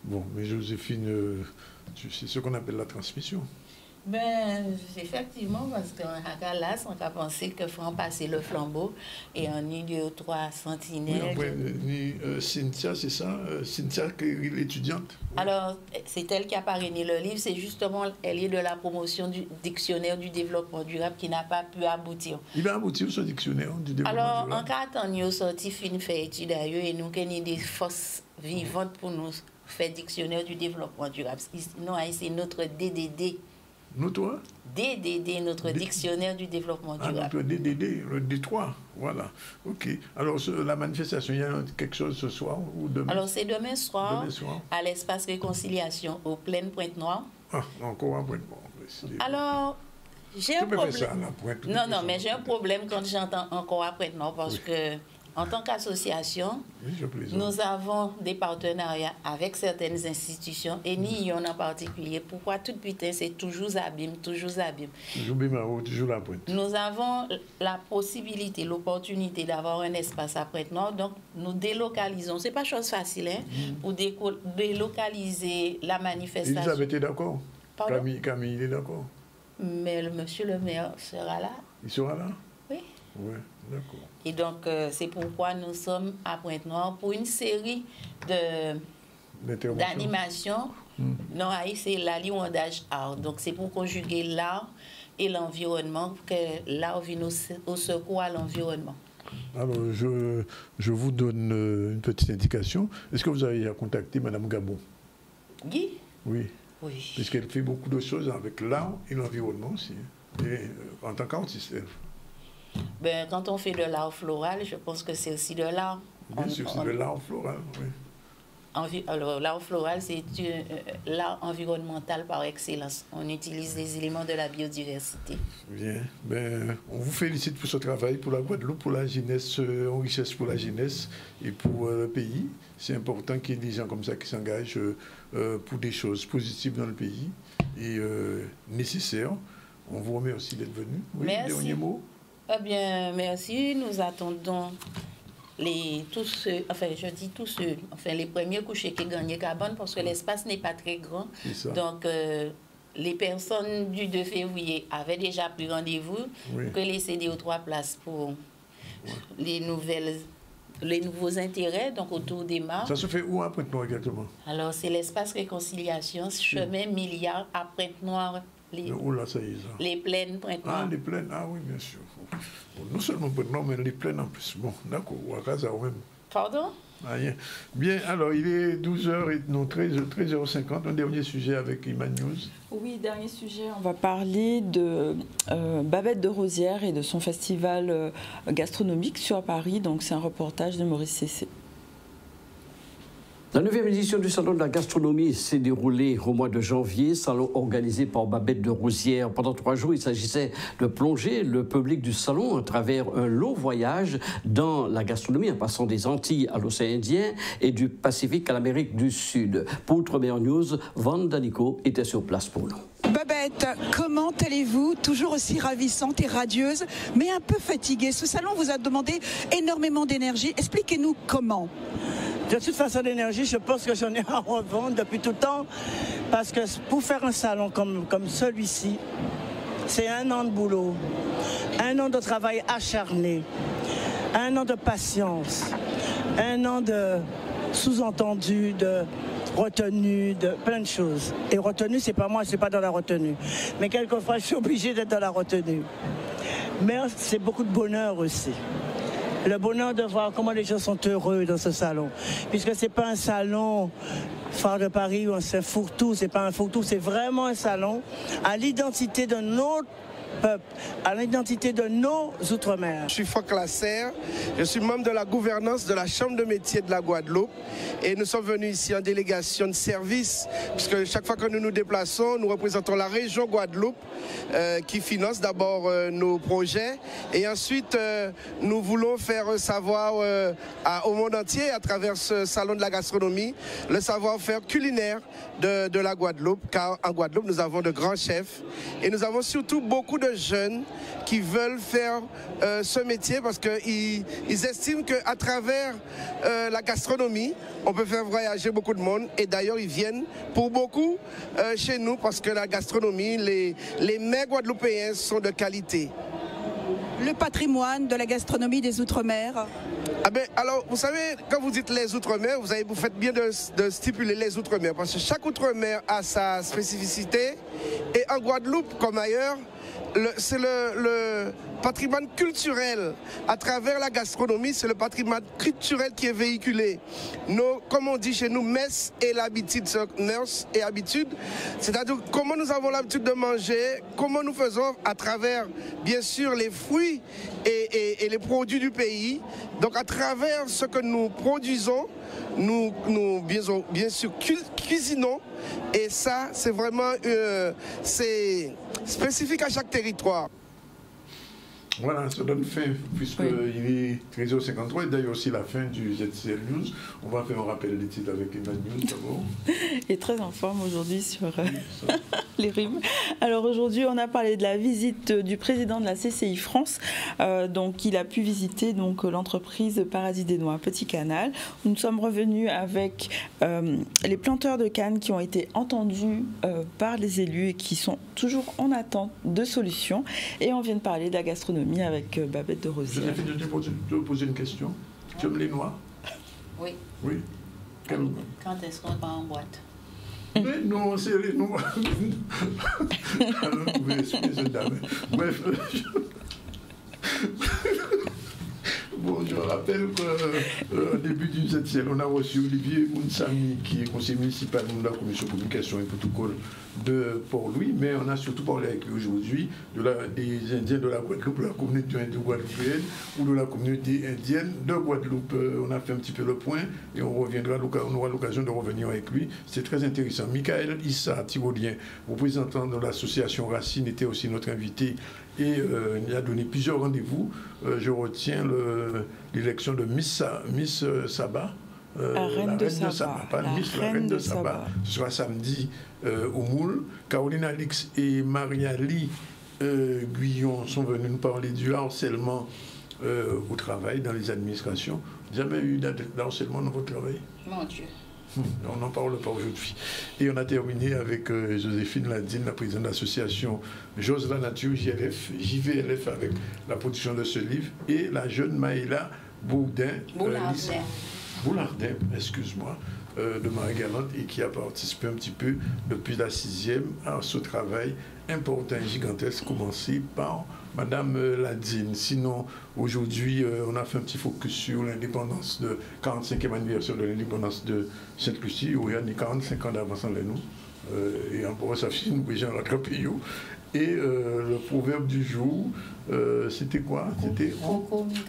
Bon, mais Joséphine, c'est ce qu'on appelle la transmission. Ben, effectivement, parce qu'en là, on a pensé qu'il faut passer le flambeau et on y 2 ou 3 sentinelles. Oui, après, Cynthia, c'est ça? Cynthia, qui est l'étudiante? Alors, c'est elle qui a parrainé le livre. C'est justement, elle est de la promotion du dictionnaire du développement durable qui n'a pas pu aboutir. Il va aboutir ce dictionnaire du développement durable? Alors, en cas de nous sorti fin fait étude d'ailleurs et nous avons des forces vivantes pour nous faire dictionnaire du développement durable. Sinon, c'est notre DDD. Notre DDD, notre dictionnaire du développement durable. Notre DDD, le D3, voilà. OK. Alors, la manifestation, il y a quelque chose ce soir ou demain? Alors, c'est demain soir, à l'espace Réconciliation, au Plaine Pointe-Noire. Ah, encore à Pointe-Noire. Alors, j'ai un problème. Ça, la Pointe, non, mais j'ai un problème quand j'entends encore à Pointe-Noire parce que, en tant qu'association, nous avons des partenariats avec certaines institutions et Nyon en particulier. Pourquoi tout putain, c'est toujours abîme, toujours abîme. Toujours Bimao, toujours la Pointe. Nous avons la possibilité, l'opportunité d'avoir un espace à Pointe-Noire, donc nous délocalisons. Ce n'est pas chose facile pour délocaliser la manifestation. Elisabeth est d'accord? Camille est d'accord? Mais monsieur le maire sera là. Il sera là? Oui. Oui, d'accord. Et donc, c'est pourquoi nous sommes à Pointe-Noire pour une série d'animations. Non, c'est la liwandage art. Donc, c'est pour conjuguer l'art et l'environnement, pour que l'art vienne au secours à l'environnement. Alors, je vous donne une petite indication. Est-ce que vous avez contacté Mme Gabon? Guy? Oui. Oui. Parce qu'elle fait beaucoup de choses avec l'art et l'environnement aussi. Et, en tant qu'artiste. Ben, quand on fait de l'art floral, je pense que c'est aussi de l'art. Bien sûr, c'est de l'art floral, oui. Alors, l'art floral, c'est l'art environnemental par excellence. On utilise les éléments de la biodiversité. Bien. Ben, on vous félicite pour ce travail, pour la Guadeloupe, pour la jeunesse, en richesse pour la jeunesse et pour le pays. C'est important qu'il y ait des gens comme ça qui s'engagent pour des choses positives dans le pays et nécessaires. On vous remercie d'être venu. Oui, merci. Dernier mot. Eh bien, merci. Nous attendons tous ceux, les premiers couchés qui gagnent Gabon parce que l'espace n'est pas très grand. Donc, les personnes du 2 février avaient déjà pris rendez-vous pour que les CD aux 3 places pour les nouveaux intérêts, donc autour des mares. Ça se fait où à Pointe-Noire exactement? Alors, c'est l'espace Réconciliation, chemin Milliard à Pointe-Noire. Les plaines Pointe-Noire. Ah, les plaines, ah oui, bien sûr. Bon, non seulement Pointe-Noire, mais les plaines en plus. Bon, d'accord, Ouakaza même. Pardon? Ah, bien, alors il est 13h50. Un dernier sujet avec Iman News. Oui, dernier sujet, on va parler de Babette de Rosières et de son festival gastronomique sur Paris. Donc c'est un reportage de Maurice Cessé. La 9e édition du Salon de la gastronomie s'est déroulée au mois de janvier, salon organisé par Babette de Rosières. Pendant 3 jours, il s'agissait de plonger le public du salon à travers un long voyage dans la gastronomie, en passant des Antilles à l'océan Indien et du Pacifique à l'Amérique du Sud. Pour Outre-mer News, Vanda Nico était sur place pour nous. Babette, comment allez-vous? Toujours aussi ravissante et radieuse, mais un peu fatiguée. Ce salon vous a demandé énormément d'énergie. Expliquez-nous comment. De toute façon, d'énergie, je pense que j'en ai à revendre depuis tout le temps. Parce que pour faire un salon comme celui-ci, c'est 1 an de boulot, 1 an de travail acharné, 1 an de patience, 1 an de sous-entendu, de retenue, de plein de choses. Et retenue, c'est pas moi, je suis pas dans la retenue. Mais quelquefois, je suis obligé d'être dans la retenue. Mais c'est beaucoup de bonheur aussi. Le bonheur de voir comment les gens sont heureux dans ce salon. Puisque ce n'est pas un salon phare de Paris ou c'est un fourre-tout, c'est pas un fourre-tout, c'est vraiment un salon à l'identité de notre peuple, à l'identité de nos Outre-mer. Je suis Franck Lasserre, je suis membre de la gouvernance de la Chambre de métier de la Guadeloupe et nous sommes venus ici en délégation de service puisque chaque fois que nous nous déplaçons, nous représentons la région Guadeloupe qui finance d'abord nos projets et ensuite nous voulons faire savoir au monde entier à travers ce salon de la gastronomie le savoir-faire culinaire de la Guadeloupe, car en Guadeloupe nous avons de grands chefs et nous avons surtout beaucoup de jeunes qui veulent faire ce métier parce qu'ils estiment qu'à travers la gastronomie, on peut faire voyager beaucoup de monde et d'ailleurs ils viennent pour beaucoup chez nous parce que la gastronomie, les mets guadeloupéens sont de qualité. Le patrimoine de la gastronomie des Outre-mer. Ah ben, alors, vous savez, quand vous dites les Outre-mer, vous faites bien de stipuler les Outre-mer parce que chaque Outre-mer a sa spécificité et en Guadeloupe comme ailleurs, c'est le patrimoine culturel. À travers la gastronomie, c'est le patrimoine culturel qui est véhiculé. Comme on dit chez nous, mess et l'habitude, mœurs et habitude. C'est-à-dire comment nous avons l'habitude de manger, comment nous faisons à travers, bien sûr, les fruits et les produits du pays. Donc à travers ce que nous produisons, nous bien sûr cuisinons. Et ça, c'est vraiment c'est spécifique à chaque territoire. Voilà, ça donne fin, puisqu'il est 13h53 et d'ailleurs aussi la fin du ZCL News. On va faire un rappel des titres avec Iman News d'abord. Il est très en forme aujourd'hui sur les rimes. Alors aujourd'hui, on a parlé de la visite du président de la CCI France. Donc, il a pu visiter l'entreprise Paradis des Noix, Petit Canal. Nous sommes revenus avec les planteurs de canne qui ont été entendus par les élus et qui sont toujours en attente de solutions. Et on vient de parler de la gastronomie avec Babette de Rosières. Je viens de te poser une question. Tu aimes les noix? Oui. Oui. Quand est-ce qu'on va en boîte? Mais non, c'est les noix. Alors, vous pouvez expliquer cette dame. Bref. Bon, Je rappelle qu'au début d'une septième, on a reçu Olivier Ounsami, qui est conseiller municipal de la commission communication et protocole de Port-Louis, mais on a surtout parlé avec lui aujourd'hui des Indiens de la Guadeloupe, de la communauté indienne guadeloupéenne ou de la communauté indienne de Guadeloupe. On a fait un petit peu le point et on aura l'occasion de revenir avec lui. C'est très intéressant. Michael Issa, tyrolien, représentant de l'association Racine, était aussi notre invité et il a donné plusieurs rendez-vous. Je retiens l'élection de Miss Saba. La reine de Saba. Pas Miss, la reine de Saba. Ce sera samedi au Moule. Caroline Alix et Maria-Lie Guyon sont venus nous parler du harcèlement au travail dans les administrations. Jamais eu d'harcèlement dans votre travail? Mon Dieu. On n'en parle pas aujourd'hui. Et on a terminé avec Joséphine Ladine, la présidente de l'association J'ose la nature, JVLF, avec la production de ce livre, et la jeune Maëla Boulardin, excuse-moi, de Marie-Galante, et qui a participé un petit peu depuis la 6e à ce travail important et gigantesque commencé par Madame Ladine. Sinon, aujourd'hui, on a fait un petit focus sur l'indépendance de 45e anniversaire de l'indépendance de Sainte-Lucie, où il y a 45 ans d'avance en nous. Et encore, ça finit nous déjà dans notre pays. Et le proverbe du jour, c'était quoi? C'était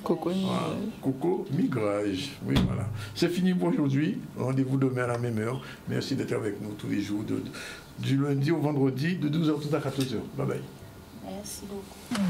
Coco Migrage. Oui, voilà. C'est fini pour aujourd'hui. Rendez-vous demain à la même heure. Merci d'être avec nous tous les jours, du lundi au vendredi, de 12h à 14h. Bye bye. Merci beaucoup.